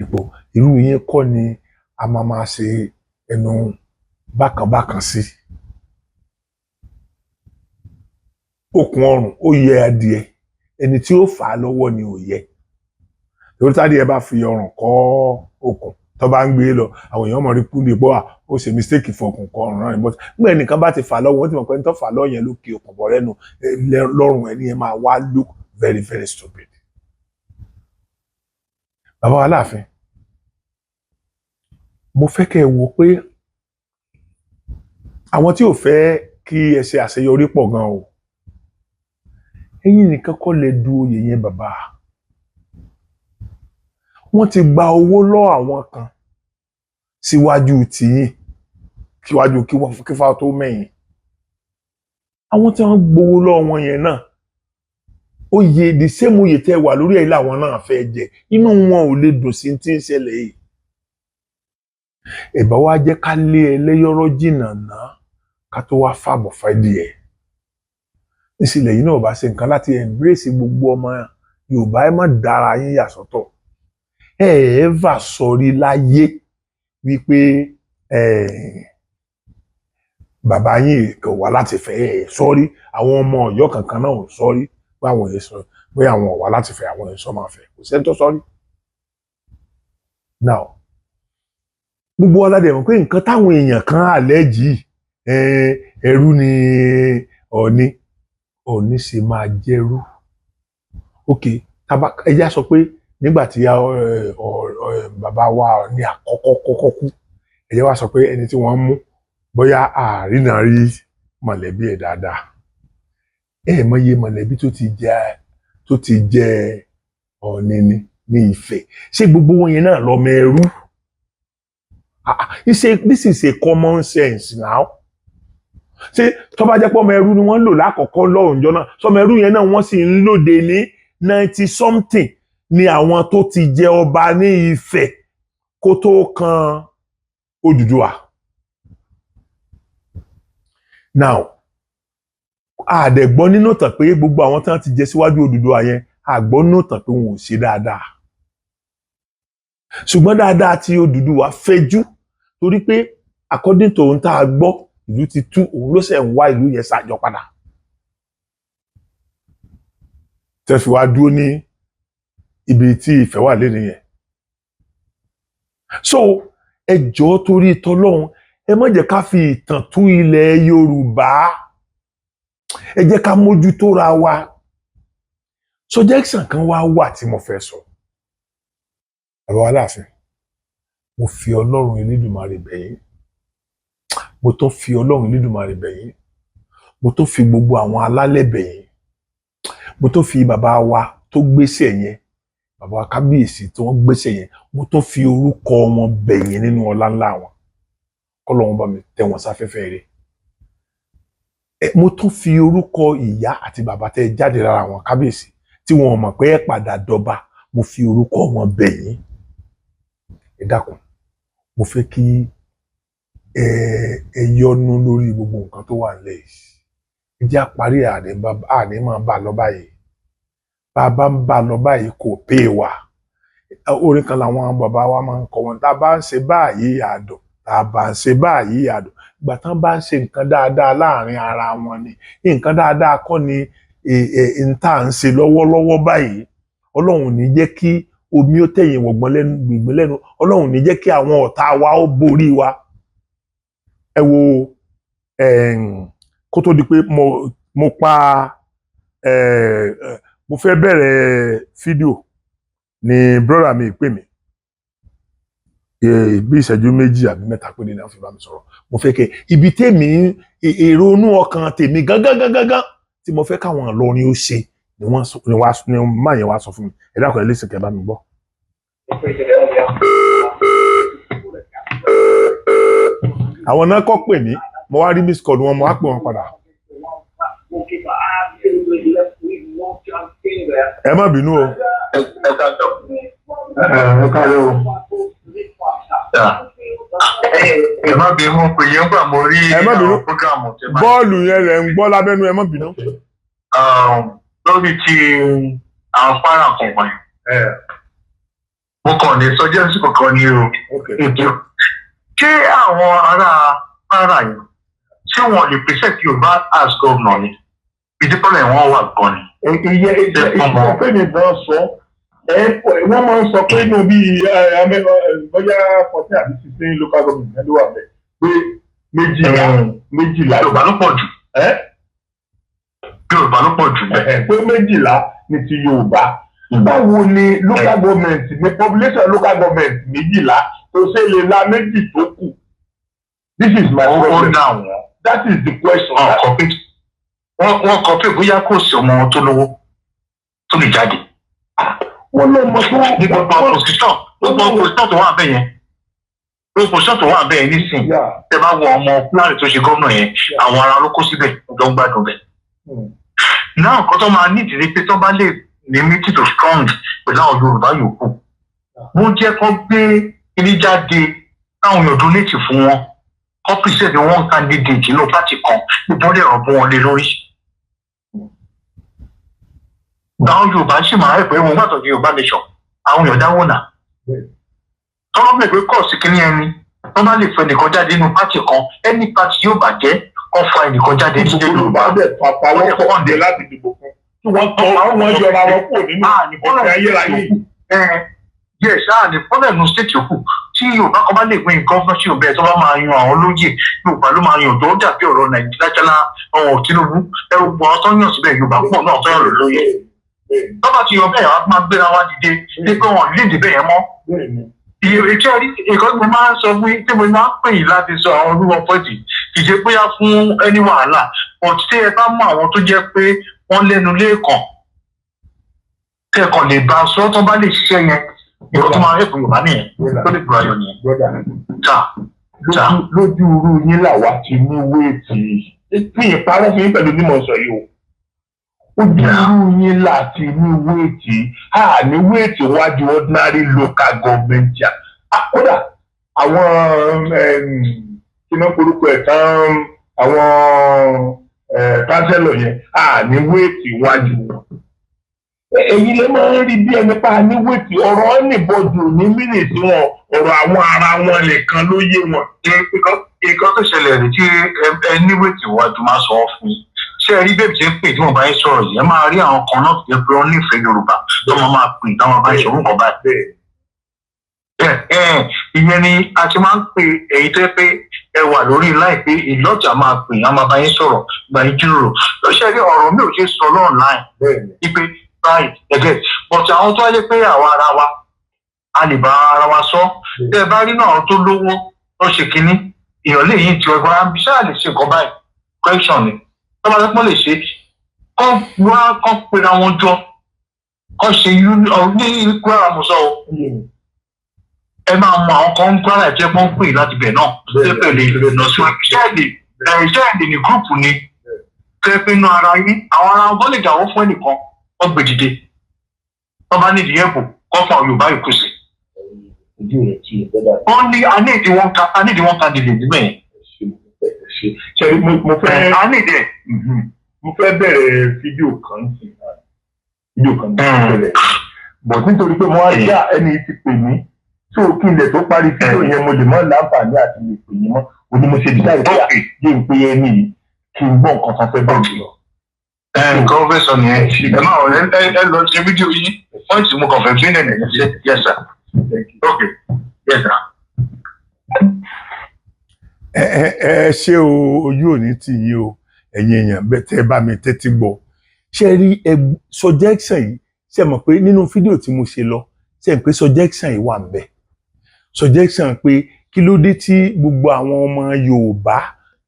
Ipò irú yẹn kọ́ ni a máa ṣe ẹnu bákan sí. Okùn ọrùn ó yẹ adìẹ ẹni tí ó fà á lọ́wọ́ ni ò yẹ. Torí tádìẹ bá fi ọrùn kọ́ okùn tó bá ń gbé lọ àwọn èèyàn mọ̀ rí kú ní pọ́ ó ṣe mistake fọkùn kọ́ ọrùn náà. But nígbà ẹnìkan bá ti fà á lọ́wọ́ wọ́n ti mọ̀ pé ẹni tó fà á lọ́wọ́ yẹn ló kí okùn bọ̀ lẹ́nu lọ́rùn ẹni yẹn máa wá look very very stupid. Bàbá wa Aláàfin mo fẹ́ kẹ́ ẹ wò pé àwọn tí ò fẹ́ kí ẹ ṣe àṣeyọrí pọ̀ gan o. Ẹ̀yin nìkan kọ́ lẹ du oyè yẹn bàbá. Wọ́n ti gba owó lọ́ àwọn kan síwájú tìyín síwájú kí fá tó mẹ́yìn. Àwọn tí wọ́n gbowó lọ́ wọn yẹn náà oyè the same oyè tẹ́ wà lórí ẹ̀ làwọn náà fẹ́ jẹ inú wọn ò lè dùn sí tí ń ṣẹlẹ̀ yìí. Ẹ̀bá wa jẹ́ ká lé ẹlẹ́yọ̀rọ̀ jìnnà náà ká tó wá fàbọ̀ fàdí ẹ̀. Ìsìlẹ̀ yìí náà bá ṣe nǹkan láti embrace gbogbo ọmọ Yorùbá ẹ má dára yín yà sọ́tọ̀ ẹ ever sọrí láyé wípé bàbá yín kò wá láti fẹ́ ẹ sọrí àwọn ọmọ Ọ̀yọ́ kankan náà ò sọrí pé àwọn èèyàn sọ pé àwọn ò wá láti fẹ́ àwọn èèyàn sọ máa fẹ́ kò sẹ́ni tó sọrí. Now gbogbo ọládẹ mọ̀ pé nǹkan táwọn èèyàn kan àlẹ́jì ẹrú ni Ọọ̀ni ṣe máa jẹ́rú. Ok ẹjá sọ pé nígbà tí bàbá wa ní àkọ́kọ́ kú ẹjá wa sọ pé ẹni tí wọ́n mú bóyá àrínà rí mọ̀lẹ́bí ẹ̀ dáadáa mọye mọ̀lẹ́bí tó ti jẹ Ọọ̀ni ní Ifẹ̀ ṣé gbogbo wọn yẹn náà lọ́mọ ẹrú. This is a common sense now. Ṣé tó bá jẹ́ pé ọmọ ẹrú ni wọ́n lò lákọ̀ọ́kọ́ lọ́rùnjọ́ náà sọmọ ẹrú yẹn náà wọ́n sì ń lòdè ní 90 something ni àwọn tó ti jẹ ọba ní Ifẹ̀ kó tó kan Odùduwà. Now àdẹ̀gbọ́n nínú ìtàn pé gbogbo àwọn tí wọ́n ti jẹ síwájú Odùduwà yẹn àgbọ́n nínú ìtàn pé wọn ò ṣe dáadáa. Ṣùgbọ́n dáadáa tí Odùduwà fẹjú torí pé according to ohun tá a gbọ́ ìlú ti tú òun ló ṣe ń wá ìlú yẹn ṣàjọ padà. Tẹ́fì wá dúró ní ibi tí Ifẹ̀ wà lé nìyẹn. So ẹ jọ̀ọ́ torí tọlọ́run ẹ má jẹ́ ká fi ìtàn tú ilẹ̀ Yorùbá ẹ jẹ́ ká mójútó ra wa. Suggestion kan wà tí mo fẹ́ sọ. Bàbá wa Aláàfin mo fi Ọlọ́run Elédùmarè bẹ̀ yín mo tó fi Ọlọ́run Elédùmarè bẹ̀ yín mo tó fi gbogbo àwọn alálẹ̀ bẹ̀ yín mo tó fi bàbá wa tó gbéṣẹ̀ yẹn bàbá wa kábíyèsí tó wọ́n gbéṣẹ̀ yẹn mo tó fi orúkọ wọn bẹ̀ yín nínú ọlá ńlá wọn k'Ọlọ́run bá mi tẹ́ wọn sáfẹ́fẹ́ rẹ̀. Mo tó fi orúkọ ìyá àti bàbá tẹ́ jáde lára wọn kábíyèsí tí wọn mọ̀ pé ẹ padà dọba mo fi orúkọ wọn bẹ̀ yín. Ẹ dákun mo fẹ́ kí ẹ yọ́nú lórí gbogbo nǹkan tó wà nílẹ̀ yìí. Ẹ jẹ́ àparí àní máa bá lọ báyìí bàbá ń bá lọ báyìí kò pé wa. Orin kan làwọn bàbá wa máa ń kọ wọn tá a bá ń ṣe báyìí àdùn tá a bá ń ṣe báyìí àdùn ìgbà tán bá ń ṣe nǹkan dáadáa láàrin ara wọn ni nǹkan dáadáa kọ́ ni n tá à ń ṣe lọ́wọ́lọ́wọ́ báyìí. Ọlọ́run ní jẹ́ kí omi ó tẹ̀yìn wọ̀gbọ́n gbìngbìn lẹ́nu Ọlọ́run ní jẹ́ kí àwọn ọ̀tá wa ó borí wa. Ẹ wo kó tó di pé mo fẹ́ bẹ̀rẹ̀ fídíò ni brọ́dà mi pè mí bí ìṣẹ́jú 2 àbí 3 pé ní náà fi bá mi sọ̀rọ̀. Mo fẹ́ kẹ́ ibi tèmi èrò inú ọkàn tèmi gángan tí mo fẹ́ káwọn Ìlọrin ó ṣe ni máa yẹn wá sọ fún mi. Ẹ dákun ẹ listen kẹ́ bá mi gbọ́. Àwọn náà kọ́ pè mí mo wá rí miss call wọn mo wá pè wọn padà. Ẹ má bínú o. Ẹ káàárọ̀ o. Ẹ má bínú pé yẹn gbà mo rí àwọn prógrámù tẹ bá. Bọ́ọ̀lù yẹn lẹ̀ ń gbọ́ lábẹ́nu ẹ má bínú. Lórí ti àwọn fara kankan yẹn. Mo kàn ní sọjẹ́sì kankan ní o. Ṣé àwọn ará fara yẹn ṣé wọn lè pèsè kí o bá as governor ni? Ìdípọ̀lẹ̀ wọn wà gan ni. Ìfẹ́ mi gan sọ wọ́n máa ń sọ pé inú bíi bóyá 14 àbí 16 local government ló wà bẹ́ẹ̀ pé méjìlá Yorùbá ló pọ̀ jù. Yorùbá ló pọ̀ jù bẹ́ẹ̀. Pé 12 ní ti Yorùbá. Báwo ni local government ní population local government 12 tó ṣe lè la méjì tó kù? This is my problem. That is the question. Wọ́n kọ pé bóyá kò sí ọmọ tó lówó tó lè jáde. Wọ́n lọ mọ tó ní gbogbo opposition tó wà bẹ́ẹ̀ yẹn. Opposition tó wà bẹ́ẹ̀ nísìnyí. Tẹ bá wọ ọmọ láàrin tó ṣe gómìnà yẹn, àwọn ará ló kó síbẹ̀ ló ń gbádùn bẹ̀. Náà nǹkan tó máa nídìí ni pé tó bá lè ní meeting to strong pẹ̀lú àwọn Yorùbá yòókù. Wọ́n jẹ́ kó gbé ilé jáde káwọn èèyàn donate fún wọn. Kó present one candidate inú pátì kan nítorí ẹ̀rọ bọ́ wọn lé lórí. Àwọn Yorùbá ṣì máa rẹ̀ pé wọn gbàtọ̀ di Yorùbá nation àwọn èèyàn dáwọ́ nà. Tọ́lọ́ bẹ̀rẹ̀ pé kọ́ọ̀sì kìíní ẹni wọ́n bá lè fẹ́ nìkan jáde nínú pátì kan ẹni pátì yóò bàjẹ́ kọ́ fa ẹnìkan jáde ní ilé Yorùbá. bẹ̀ pàpà wọ́n pọ̀ dé láti dìbò fún kí wọ́n tọ́ wọn yọra wọn kúrò nínú ìfọ̀kẹ́ ayérayé. Yes, ní pọ́lẹ̀mù stéètì òkú tí Yorùbá kan bá lè pín gọ́fúnṣì ọ̀bẹ tó bá máa yan àwọn olóyè Yorùbá ló máa yan tó dàbí ọ̀rọ̀ Nàìjíríà jálá Tinubu ẹrù gbọ́n tó yàn síbẹ̀ Yorùbá pọ̀ náà tó yàn lóye. Tọ́ba ti yọ bẹ́ẹ̀ wá máa gbéra wá dìde ní pé wọn lè dìbẹ̀ yẹn mọ́. Ìrètí ẹ̀rí ìkọ́ tí mo máa ń sọ fún yín tí mo máa ń pè yín láti sọ àwọn olúwọ pọ́ìtì kì í ṣe bóyá fún ẹni wàhálà ọ̀tí tí ẹ bá mọ àwọn tó jẹ́ pé wọ́n lẹ́nu lẹ́ẹ̀kan kẹ́ẹ̀kan lè bá a sọ tó bá lè ṣiṣẹ́ yẹn ìkọ́ tó máa ń rẹ̀pọ̀ Yorùbá nìyẹn tó lè gbọ́ ayọ̀ nìyẹn. Lójú irú yín làwa ti ní wéètì pín ìparẹ́ fún yín pẹ̀lú bí mo sọ yìí o. Ojú irú yín láti ní wéètì ní wéètì wájú ordinary local government yà. Kódà àwọn kí wọ́n porúkọ ẹ̀ tán àwọn kánsẹ́lọ̀ yẹn ní wéètì wájú wọn. Èyí lè máa ń rí bí ẹni pa ní wéètì ọ̀rọ̀ ẹnìbọ̀dù ní mínítì wọn ọ̀rọ̀ àwọn ara wọn nìkan ló yé wọn. Nǹkan tó ṣẹlẹ̀ rí tí ẹni wéètì wájú máa sọ fún yín. Ṣé ẹ rí bẹ́ẹ̀ tí ń pè tí wọ́n bá ń sọ̀rọ̀ yìí ẹ máa rí àwọn kan náà tó jẹ́ pé wọ́n nífẹ̀ẹ́ Yorùbá tó máa pè táwọn bá ń sọ̀rọ̀ nǹkan báyìí. Ìyẹn ni a ti máa ń pè èyí tó yẹ pé ẹ wà lórí láìpẹ́ ìlọ́jà máa pè á máa bá yín sọ̀rọ̀ gba yín jíròrò. Ṣé ẹ rí ọ̀rọ̀ mi ò ṣe sọ lọ́ọ̀láì ipe báyìí ẹ̀gẹ́ but àwọn tó wáyé pé àwa ara wa a lè bá ara wa sọ tẹ́ ẹ bá rí náà tó lówó tó ṣe kínní èèyàn lè yín ti ọgbọ́n àbí ṣáà lè ṣe nǹkan báyìí question ni tọ́ba lẹ́pọ̀ lè ṣe kọ́ pera wọn jọ kọ́ ṣe ní Kwara Musa o ẹ máa mọ àwọn kan ń Kwara jẹ́ pọ́n pè láti bẹ̀ náà tẹ́pẹ̀ lè lọ sí ṣẹ́ẹ̀dì ní gúrùpù ni tẹ́pẹ̀ inú ara yín àwọn ará wọn lè dàwọ́ fún ẹnìkan wọ́n gbé dìde wọ́n bá nídìí ẹ̀bù kọ́ fún àwọn Yorùbá ìkú sí. wọ́n ní anídìí wọn ká dìde níbẹ̀ yẹn. Mo fẹ́ bẹ̀rẹ̀ fídíò kan sí bẹ̀rẹ̀ bọ̀ nítorí pé mo wá já ẹni tí pè mí tó kí n lè tó parí fídíò yẹn mo lè mọ́ láǹfààní àti lè pè yín mọ́ òní mo ṣe dídá ìgbà yé n pé ẹni yìí kí n gbọ́ nǹkan kan fẹ́ bẹ̀rẹ̀ lọ. Nǹkan ó fẹ́ sọ nìyẹn ẹ máa lọ ṣe fídíò yìí wọ́n ti mú kọ̀fẹ́ fún ẹ̀nẹ̀ yes sir okay yes sir. Ẹ ṣé o ojú òní tì yín o ẹ̀yin èèyàn bẹ́ẹ̀ tẹ́ bá mi tẹ́tí gbọ́ ṣe rí suggestion yìí ṣe mọ̀ pé nínú fídíò tí mo ṣe lọ ṣe ń pé suggestion yìí wà ń bẹ̀ suggestion pé kí ló dé tí gbogbo àwọn ọmọ Yorùbá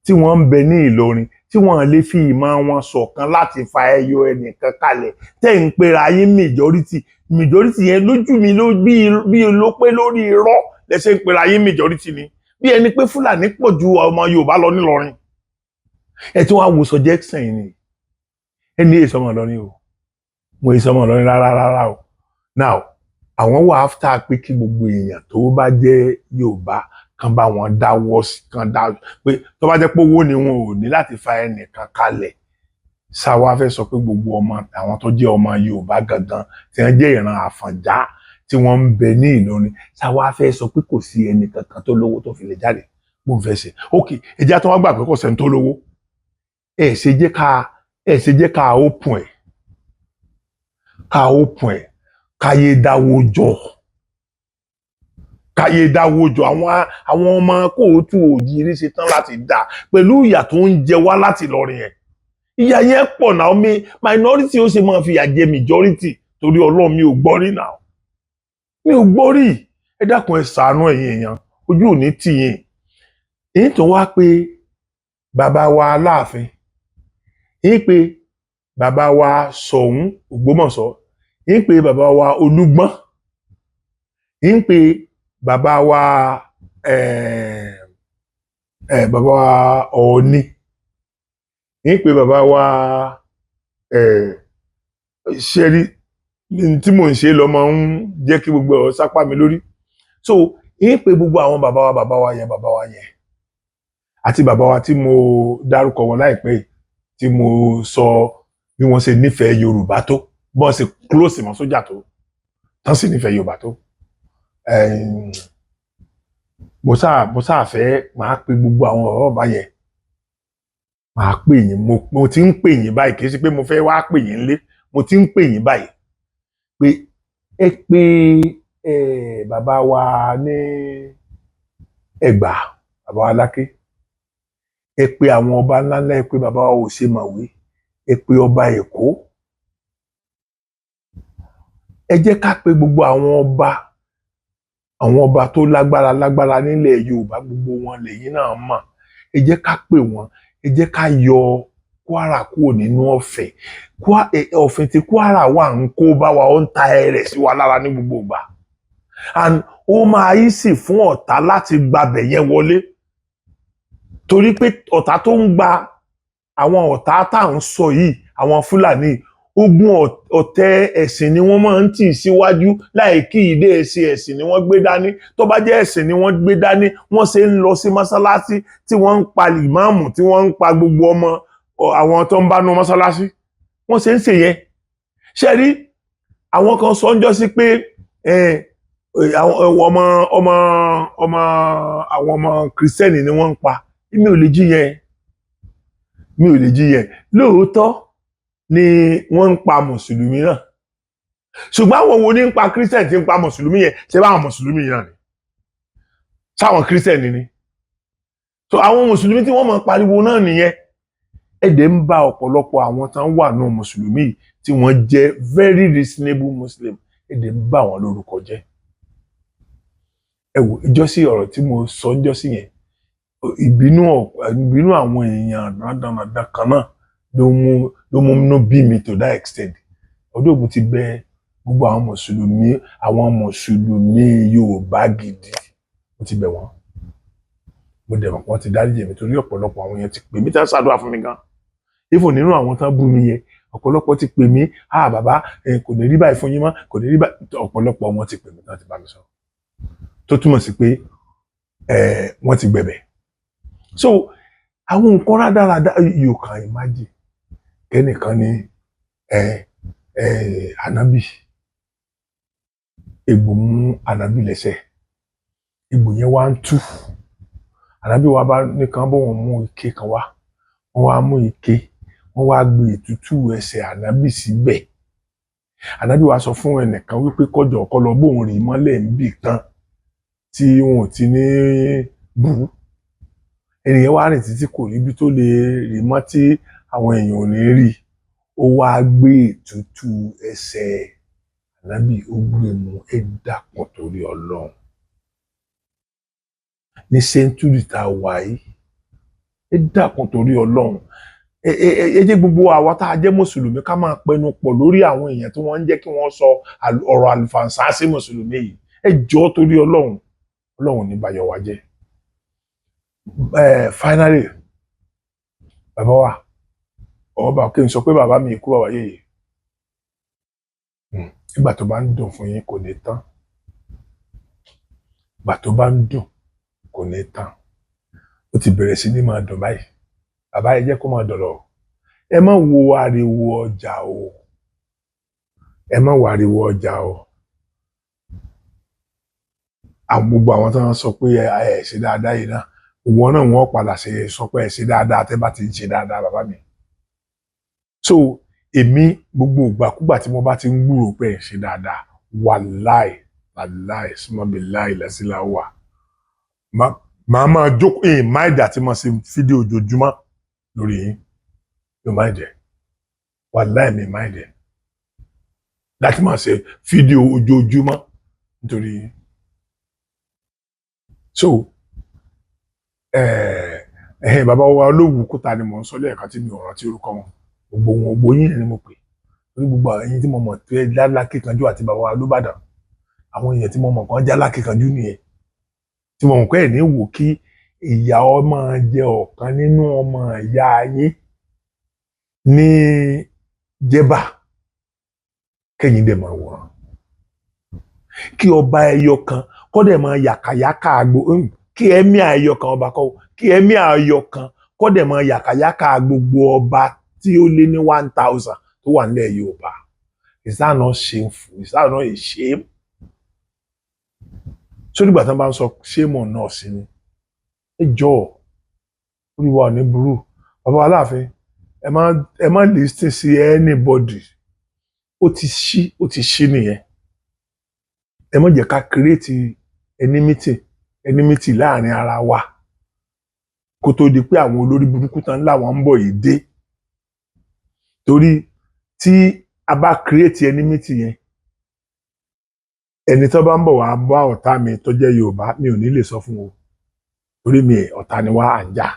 tí wọ́n ń bẹ ní Ìlọrin tí wọ́n lè fi ìmọ̀ wọn ṣọ̀kan láti fa ẹyọ ẹnìkan kalẹ̀ tẹ́ ń pera yín majority yẹn lójú mi bí ló pé lórí irọ́ lẹ́sẹ̀ ń pera yín majority ni bí ẹni pé Fúlàní pọ̀ ju ọmọ Yorùbá lọ nílọrin ẹ tí wàá wo suggestion yìí ni ẹni èso ọmọ Ìlọrin o mo èso ọmọ Ìlọrin rárá o now àwọn wà after pé kí gbogbo èèyàn tó bá jẹ́ Yorùbá kan bá wọn dáwọ́ sí kan dá pé tó bá jẹ́ pé owó ni wọn ò ní láti fa ẹnìkan kalẹ̀ ṣáwá fẹ́ sọ pé gbogbo ọmọ àwọn tó jẹ́ ọmọ Yorùbá gangan tí wọ́n jẹ́ ìran Àfọ̀njá tí wọ́n ń bẹ ní Ìlọrin ṣáwá fẹ́ sọ pé kò sí ẹnìkankan tó lówó tó fi lè jáde bó ń fẹ́ ṣe ok ẹjẹ́ tó wá gbà pé kò sẹ́ni tó lówó ẹ ṣe jẹ́ ká open ẹ̀ káyé dáwó jọ àwọn ọmọ kóòtù òjìrí ṣe tán láti dà pẹ̀lú ìyà tó ń jẹ wá láti Ìlọrin yẹn ìyà yẹn pọ̀ náà minority ó ṣe máa fi ìyà jẹ majority torí Ọlọ́run mi ò gbọ́ rí náà mi ò gbọ́ rí ẹ dákun ẹ ṣàánú ẹ̀yin èèyàn ojú òní tì yín èyí tó wá pé bàbá wa Aláàfin èyí pé bàbá wa Ṣọ̀ún Ògbómọ̀ṣọ́ èyí pé bàbá wa Olúgbọ́n èyí pé bàbá wa bàbá wa Ọọ̀ni èyí pé bàbá wa ṣẹ́rí tí mò ń ṣe lọ máa ń jẹ́ kí gbogbo ọ̀rọ̀ sápá mi lórí so èyí pé gbogbo àwọn bàbá wa yẹn àti bàbá wa tí mo dárúkọ wọn láìpẹ́ tí mo sọ bí wọ́n ṣe nífẹ̀ẹ́ Yorùbá tó bọ́n sì close mọ́ sójà tó tán sì nífẹ̀ẹ́ Yorùbá tó mo sáà fẹ́ máa pe gbogbo àwọn ọ̀rọ̀ ọba yẹn máa pè yín mo ti ń pè yín báyìí kì í ṣe pé mo fẹ́ wá pè yín lé mo ti ń pè yín báyìí pé ẹ pé bàbá wa ní Ẹ̀gbá bàbá wa Láké ẹ pé àwọn ọba ńláńlá ẹ pé bàbá wa Òṣèmàwé ẹ pé ọba Èkó ẹ jẹ́ ká pé gbogbo àwọn ọba tó lágbára nílẹ̀ Yorùbá gbogbo wọn lẹ́yìn náà mọ̀ ẹ jẹ́ ká pè wọ́n ẹ jẹ́ ká yọ Kwara kúrò nínú ọ̀fẹ́ ọ̀fẹ́ tí Kwara wà ń kó bá wa ó ń ta ẹrẹ̀ sí wa lára ní gbogbo ìgbà and ó máa yí sì fún ọ̀tá láti gbabẹ̀ yẹn wọlé torí pé ọ̀tá tó ń gba àwọn ọ̀tá tá à ń sọ yìí àwọn Fúlàní ogun ọ̀tẹ̀ ẹ̀sìn ni wọ́n máa ń tì síwájú láì kí ìdé ẹ̀sìn ni wọ́n gbé dání tó bá jẹ́ ẹ̀sìn ni wọ́n gbé dání wọ́n ṣe ń lọ sí mọ́sálásí tí wọ́n ń pa ìmáàmù tí wọ́n ń pa gbogbo ọmọ àwọn tó ń bá nu mọ́sálásí wọ́n ṣe ń ṣe yẹn ṣe rí àwọn kan sọ ń jọ sí pé àwọn ọmọ kìrìsìtẹ́nì ni wọ́n ń pa mi ò lè jí yẹn lóòótọ́ ni wọ́n ń pa mùsùlùmí náà ṣùgbọ́n àwọn wo ní ń pa kírísítẹ̀nì tí ń pa mùsùlùmí yẹn ṣe báwọn mùsùlùmí yẹn ni sáwọn kírísítẹ̀nì ni so àwọn mùsùlùmí tí wọ́n máa pariwo náà nìyẹn ẹ̀dẹ̀ ń bá ọ̀pọ̀lọpọ̀ àwọn tán wà náà mùsùlùmí tí wọ́n jẹ́ very reasonable muslim ẹ̀dẹ̀ ń bá wọn lórúkọ jẹ́ ẹ wò ìjọsí ọ̀rọ̀ tí mo sọ ń jọ́sí yẹn ìbínú àwọn èèyàn dandan kan náà ló mú inú bí mi to that extent ọdún ògùn ti bẹ gbogbo àwọn mùsùlùmí Yorùbá gidi mo ti bẹ̀ wọ́n mo dẹ̀ mọ̀ wọ́n ti dáríjì mi torí ọ̀pọ̀lọpọ̀ àwọn yẹn ti pè mí tán ṣàdúrà fún mi gan ifo nínú àwọn tán bú mi yẹn ọ̀pọ̀lọpọ̀ ti pè mí bàbá kò ní rí báyìí fún yín mọ́ kò ní rí báyìí ọ̀pọ̀lọpọ̀ wọn ti pè mí tán ti bá mi sọ tó túmọ̀ sí pé wọ́n ti gbẹ̀bẹ̀ so àwọn nǹkan rádaràda you can imagine kẹ́nìkan ní ànábì egbò mú ànábì lẹ́sẹ̀ egbò yẹn wá ń tú ànábì wa bá nìkan bó wọn mú ike kan wá wọn wá mú ike wọn wá gbé ètùtù ẹsẹ̀ ànábì síbẹ̀ ànábì wa sọ fún ẹnìkan wípé kọjọ ọkọ lọ bóun rí mọ́lẹ̀ níbì kan tí wọn ò ti ní bú ènìyàn wá rìn títí kò ríbi tó lè rí mọ́ tí àwọn èèyàn ò ní rí ó wá gbé ètùtù ẹsẹ̀ ànábì ó gbé mu ẹ dákun torí Ọlọ́run ní sẹ́ńtúrì tá a wà yìí ẹ dákun torí Ọlọ́run ẹ jẹ́ gbogbo àwa tá a jẹ́ mùsùlùmí ká máa pẹnu pọ̀ lórí àwọn èèyàn tí wọ́n ń jẹ́ kí wọ́n sọ ọ̀rọ̀ àlùfàǹsá sí mùsùlùmí yìí ẹ jọ̀ọ́ torí Ọlọ́run ní bayọ̀ wá jẹ́ finally bàbá wa ọba kí n sọ pé bàbá mi kú bàbá yèyè ìgbà tó bá ń dùn fún yín kò ní tán ìgbà tó bá ń dùn kò ní tán ó ti bẹ̀rẹ̀ sí ní máa dùn báyìí bàbá ẹ jẹ́ kó máa dọ̀rọ̀ ẹ má wo ariwo ọjà o ẹ má wo ariwo ọjà o gbogbo àwọn tó ń sọ pé ẹ ṣe dáadáa yìí náà òun náà wọ́n padà sọ pé ẹ ṣe dáadáa tẹ́ bá ti ń ṣe dáadáa bàbá mi so èmi gbogbo ìgbàkúgbà tí mo bá ti ń gbúrò pé ẹ ṣe dáadáa wàláì súnmọ́bi láì lẹ́sílá wà màá máa jókòó máìdì àti máa ṣe fídíò ojoojúmọ́ lórí yín yóò máìdì wàláì mi máìdì láti máa ṣe fídíò ojoojúmọ́ nítorí yín so bàbá wa Olówùkúta ni mò ń sọ lẹ́ẹ̀kan tí mi ò rántí orúkọ wọn gbogbo yín ni mo pè lórí gbogbo ẹ̀yin tí mo mọ̀ tó ẹ lálákìkanjú àti bàbá wa Olúbàdàn àwọn èèyàn tí mo mọ̀ kan já lákìkanjú nìyẹn tí mo mọ̀ pé ẹ̀ ní wò kí ìyá ọmọ jẹ ọ̀kan nínú ọmọ ìyá yín ní Jẹ̀bà kẹ́yìn dẹ̀ máa wòran kí ọba ẹyọ kan kọ́ dẹ̀ máa yàkàyàkà kí ẹ̀mí ẹyọ kan ọba kọ́ kí ẹ̀mí ẹyọ kan kọ́ dẹ̀ máa yàkàyàkà gbogbo ọba tí ó lé ní 1000 tó wà nílẹ̀ Yorùbá is that not shameful? Is that not a shame? So nígbà tí wọ́n bá ń sọ shame on us ni ẹ jọ̀ọ́ orí wa ò ní burú bàbá Aláàfin ẹ má listen sí anybody ó ti ṣí nìyẹn ẹ má jẹ́ ká create enmity láàrin ara wa kó tó di pé àwọn olórí burúkú tán láwọn ń bọ̀ yìí dé torí tí a bá create enmity yẹn ẹni tó bá ń bọ̀ wá bá ọ̀tá mi tó jẹ́ Yorùbá mi ò ní lè sọ fún o torí mi ọ̀tá ni wá à ń jà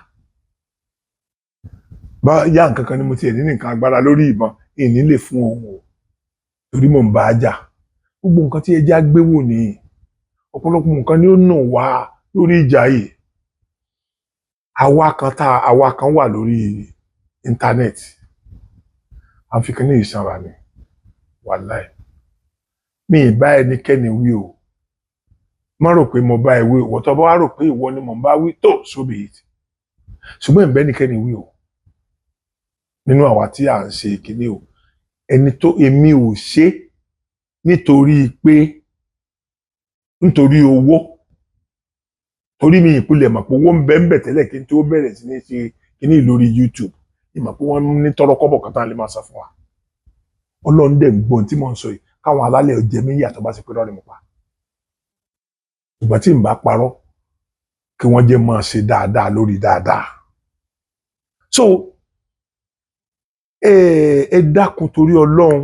bá yá nǹkan kan ni mo tiẹ̀ ní nǹkan agbára lórí ìbọn ìní lè fún òun o torí mò ń bá a jà gbogbo nǹkan tí ẹjẹ́ gbéwò ní ọ̀pọ̀lọpọ̀ nǹkan ni ó nà wá lórí ìjà yìí àwa kan wà lórí íńtánẹ́ẹ̀tì àfikún ní ìsanra ni wàláì mi ì bá ẹnikẹ́ni wí o má rò pé mo bá ẹ wí o tó bá wá rò pé ìwọ ni mo bá wí tó sóbì yìí ṣùgbọ́n ìbẹ́ ẹnikẹ́ni wí o nínú àwa tí à ń ṣe kíní o ẹni tó èmi ò ṣe nítorí owó torí mi ìpìlẹ̀ mọ̀ pé owó ń bẹ tẹ́lẹ̀ kí n tó bẹ̀rẹ̀ sí ní ṣe kíní lórí YouTube ìmọ̀ pé wọ́n ní tọrọ kọ́bọ̀ kan tán lè máa sọ fún wa Ọlọ́run dẹ̀ ń gbọ́n tí mò ń sọ yìí káwọn alálẹ̀ ọ̀jẹ̀ mi yàtọ̀ bá ṣe pé lọ́rẹ̀ mi pa ìgbà tí n bá parọ́ kí wọ́n jẹ́ máa ṣe dáadáa lórí dáadáa so ẹ dákun torí Ọlọ́run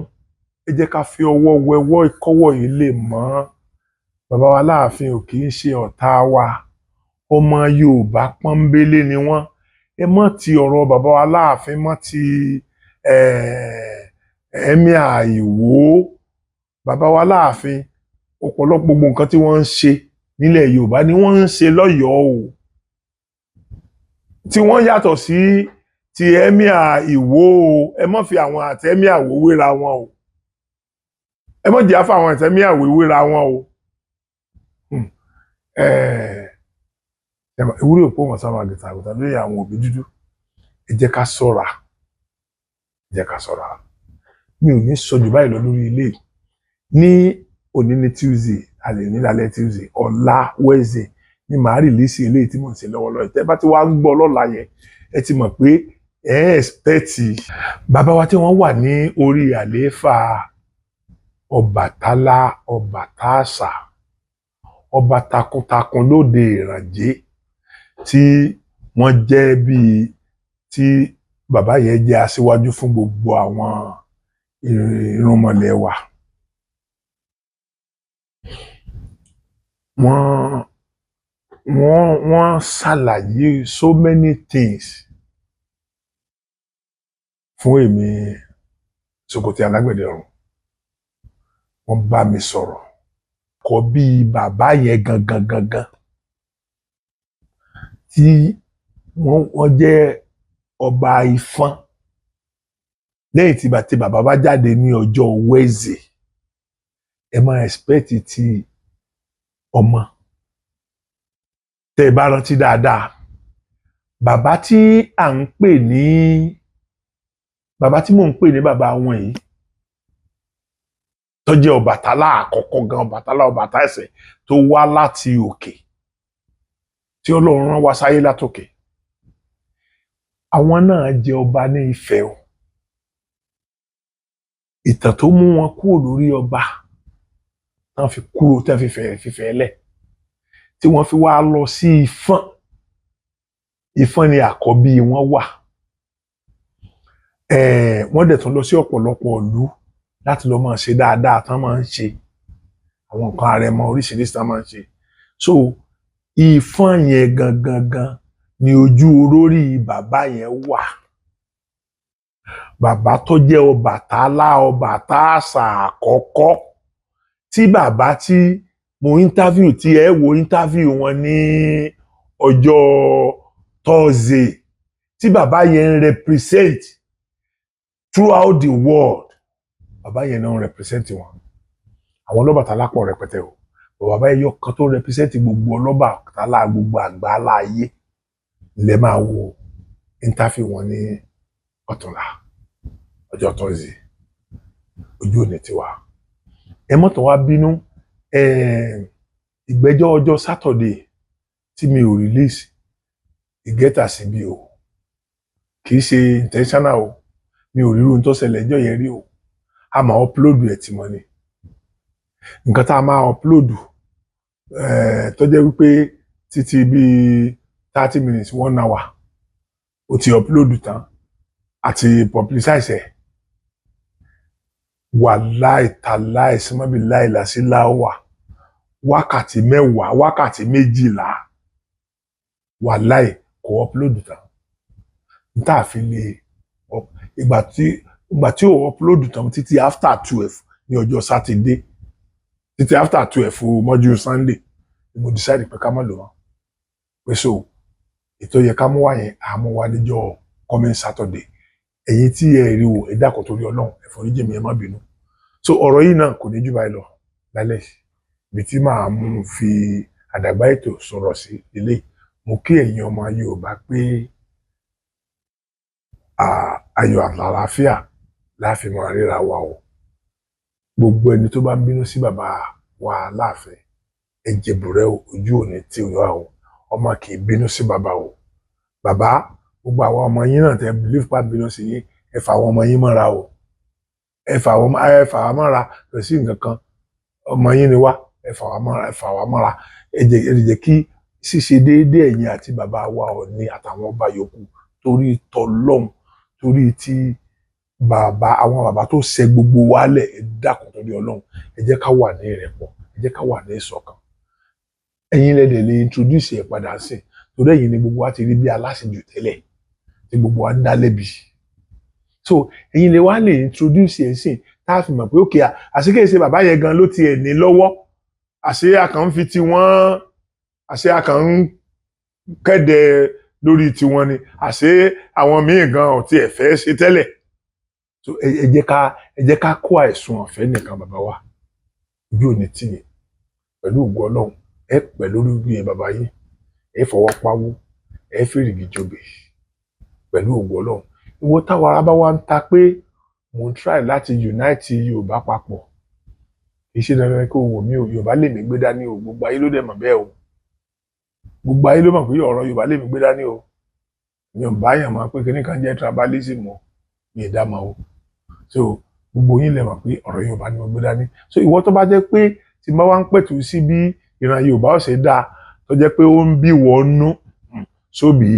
ẹ jẹ́ ká fi ọwọ́ wẹwọ́ ìkọ́wọ́ yìí lè mọ́ bàbá wa Láàfin ò kì í ṣe ọ̀tá wa ọmọ Yorùbá pọ́nbélé ni wọ́n ẹ mọ́ ti ọ̀rọ̀ bàbá wa Láàfin mọ́ ti Emir Ìwó bàbá wa Láàfin ọ̀pọ̀lọpọ̀ gbogbo nǹkan tí wọ́n ń ṣe nílẹ̀ Yorùbá ni wọ́n ń ṣe lọ́yọ̀ọ́ o tí wọ́n yàtọ̀ sí ti Emir Ìwó o ẹ má fi àwọn àti Emir Ìwó wéra wọn o ẹ má jẹ́ àfa àwọn àti Emir Ìwó wéra wọn o ewúrẹ́ òpó wọn sábà gẹ̀tà àgùntà lórí àwọn òbí dúdú ẹ jẹ́ ká ṣọ́ra mi ò ní sọ jù báyìí lọ lórí ilé ní òní ní Tuesday àlè nílàlẹ́ Tuesday ọ̀la Wednesday ni màá rìlíìsì eléyìí tí mò ń ṣe lọ́wọ́lọ́wọ́ tẹ́ bá ti wá ń gbọ́ lọ́la yẹn ẹ ti mọ̀ pé ẹ ẹ̀spẹ́tì bàbá wa tí wọ́n wà ní orí àlééfà Ọbàtálá Ọbàtáàṣà ọba takuntakun lóde Ìrànjé tí wọ́n jẹ́ bíi tí bàbá yẹn jẹ́ aṣíwájú fún gbogbo àwọn ìrúnmọlẹ̀ wa wọ́n ṣàlàyé so many things fún èmi Sokoti Alágbẹ̀dẹ Ọ̀run wọ́n bá mi sọ̀rọ̀ kọ bí bàbá yẹn gangan tí wọ́n jẹ́ ọba Ifọ̀n lẹ́yìn tí bàbá bá jáde ní ọjọ́ Wednesday ẹ máa expect ti ọmọ tẹ́ ẹ bá rántí dáadáa bàbá tí mò ń pè ní bàbá wọn yìí tó jẹ́ Ọbàtálá àkọ́kọ́ gan Ọbàtálá Ọbàtáẹ̀sẹ̀ tó wá láti òkè tí Ọlọ́run rán wá sáyé látòkè àwọn náà jẹ́ ọba ní Ifẹ̀ o ìtàn tó mú wọn kúrò lórí ọba tán fi kúrò tán fi fẹ́ lẹ̀ tí wọ́n fi wá lọ sí Ifọ̀n ni àkọ́bí wọn wà wọ́n dẹ̀ tún lọ sí ọ̀pọ̀lọpọ̀ ìlú láti lọ máa ṣe dáadáa tán máa ń ṣe àwọn nǹkan àrẹ̀mọ oríṣiríṣi tán máa ń ṣe so Ifọ̀n yẹn gangan ni ojú olórí bàbá yẹn wà bàbá tó jẹ́ Ọbàtálá Ọbàtáàṣà àkọ́kọ́ tí bàbá tí mo interview tí ẹ wo interview wọn ní ọjọ́ Thursday tí bàbá yẹn ń represent throughout the world bàbá yẹn náà ń represent wọn àwọn Ọlọ́bàtálá pọ̀ rẹpẹtẹ o bàbá yẹn yọ kan tó represent gbogbo Ọlọ́bàtálá gbogbo àgbáńlá ayé lè máa wo interview wọn ní ọ̀túnla ọjọ́ Thursday ojú òní tiwa ẹ mọ́tò wá bínú ìgbẹ́jọ́ ọjọ́ Saturday tí mi ò release ìgẹ́ta síbi o kì í ṣe intentional o mi ò ríru tó ṣẹlẹ̀ ẹjọ́ yẹn rí o a máa upload ẹ̀ tí mo ní nǹkan tá a máa upload tó jẹ́ wípé títí bíi 30 minutes 1 hour ó ti upload tán àti publicize ẹ̀ wàláì tàláì símọ́bí láìlàsí láwà wákàtí 10 wákàtí 12 wàláì kò upload tán níta fi lè ìgbà tí ó upload tán títí after 12 ní ọjọ́ Sátidé títí after 12 mọ́jú Sunday mo decide pé ká má lò wọ́n pé so ètò yẹ ká mú wá yẹn àmú wá níjọ́ coming Saturday ẹ̀yin tí ẹ rí o ẹ dákun torí Ọlọ́run ẹ foríjì mi ẹ má bínú so ọ̀rọ̀ yìí náà kò ní jù báyìí lọ lálẹ́ ibi tí màá mú fi àdàgbà ètò sọ̀rọ̀ sí ilé mo kí ẹ̀yin ọmọ Yorùbá pé ayọ̀ àlàáfíà láàfin máa ríra wa o gbogbo ẹni tó bá ń bínú sí bàbá wa Aláàfin ẹ jẹ̀bùrẹ́ o ojú òní tí ò wá o ọmọ kì í bínú sí bàbá o bàbá gbogbo àwọn ọmọ yín náà tẹ believe pa bínú sí yín ẹ fà àwọn ọmọ yín mọ́ra o ẹ fà wá mọ́ra kò sí nǹkan kan ọmọ yín ni wá ẹ fà wá mọ́ra ẹ jẹ́ kí ṣíṣe déédéé ẹ̀yin àti bàbá wa Ọọ̀ni àtàwọn ọba yòókù torí tọlọ́hun torí tí àwọn bàbá tó ṣe gbogbo wálẹ̀ ẹ dákun torí Ọlọ́run ẹ jẹ́ ká wà ní ìrẹ́pọ̀ ẹ jẹ́ ká wà ní ìṣọ̀kan ẹ̀yin lẹ́dẹ̀ lè introduce ẹ̀ padà sí torí ẹ̀yin ni gbogbo wa ti rí bí aláṣejù tẹ́lẹ̀ tí gbogbo wa ń dá lẹ́bi so ẹ̀yin lè wá lè introduce ẹ̀ sí tá a fi mọ̀ pé òkè àṣekèsè bàbá yẹn gan ló tiẹ̀ ní lọ́wọ́ àṣé àkàn ń fi tiwọn àṣé àkàn ń kẹ́dẹ̀ lórí tiwọn ni àṣé àwọn míì gan ò tiẹ̀ fẹ́ ṣe tẹ́lẹ̀ so ẹ jẹ́ ká kó àìsùn ọ̀fẹ́ nìkan bàbá wa ojú òní tì yín pẹ̀lú ògo Ọlọ́run ẹ pẹ̀ lórí yẹn bàbá yín ẹ fọwọ́ pawó ẹ fèrègì jòbè pẹ̀lú ògo Ọlọ́run ìwọ táwọn ará bá wá ń ta pé mo ń try láti unite Yorùbá papọ̀ kì í ṣe dandan kí o wò mí o Yorùbá lè mí gbé dání o gbogbo ayé ló dẹ̀ mọ̀ bẹ́ẹ̀ o gbogbo ayé ló mọ̀ pé ọ̀rọ̀ Yorùbá lè mí gbé dání o mi ò bá yàn máa pé kíní kan jẹ́ tribalism o mi ì dá mọ́ o so gbogbo yín lè mọ̀ pé ọ̀rọ̀ Yorùbá ni mo gbé dání so ìwọ tó bá jẹ́ pé tí n bá wá ń pẹ̀tù sí bí ìran Yorùbá ọ̀sẹ̀ dáa tó jẹ́ pé ó ń bí wọ́n nú sóbì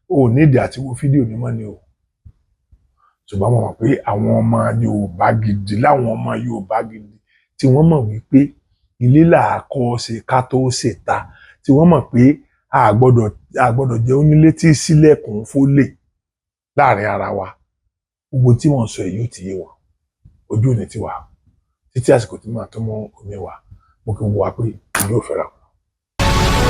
ò nídìí àti wo fídíò ní mọ́ ni o ṣùgbọ́n mo mọ̀ pé àwọn ọmọ Yorùbá gidi láwọn ọmọ Yorùbá gidi tí wọ́n mọ̀ wípé ilé làákọ́ ṣe ká tó ṣèta tí wọ́n mọ̀ pé a gbọ́dọ̀ jẹ́ onílé tí sílẹ̀kùn fólè láàrin ara wa gbogbo tí wọ́n sọ èyí ò ti yé wọn ojú òní tiwa títí àsìkò tí màá tó mọ omi wa mo kí n wá pé ìlú ò fẹ́ràn.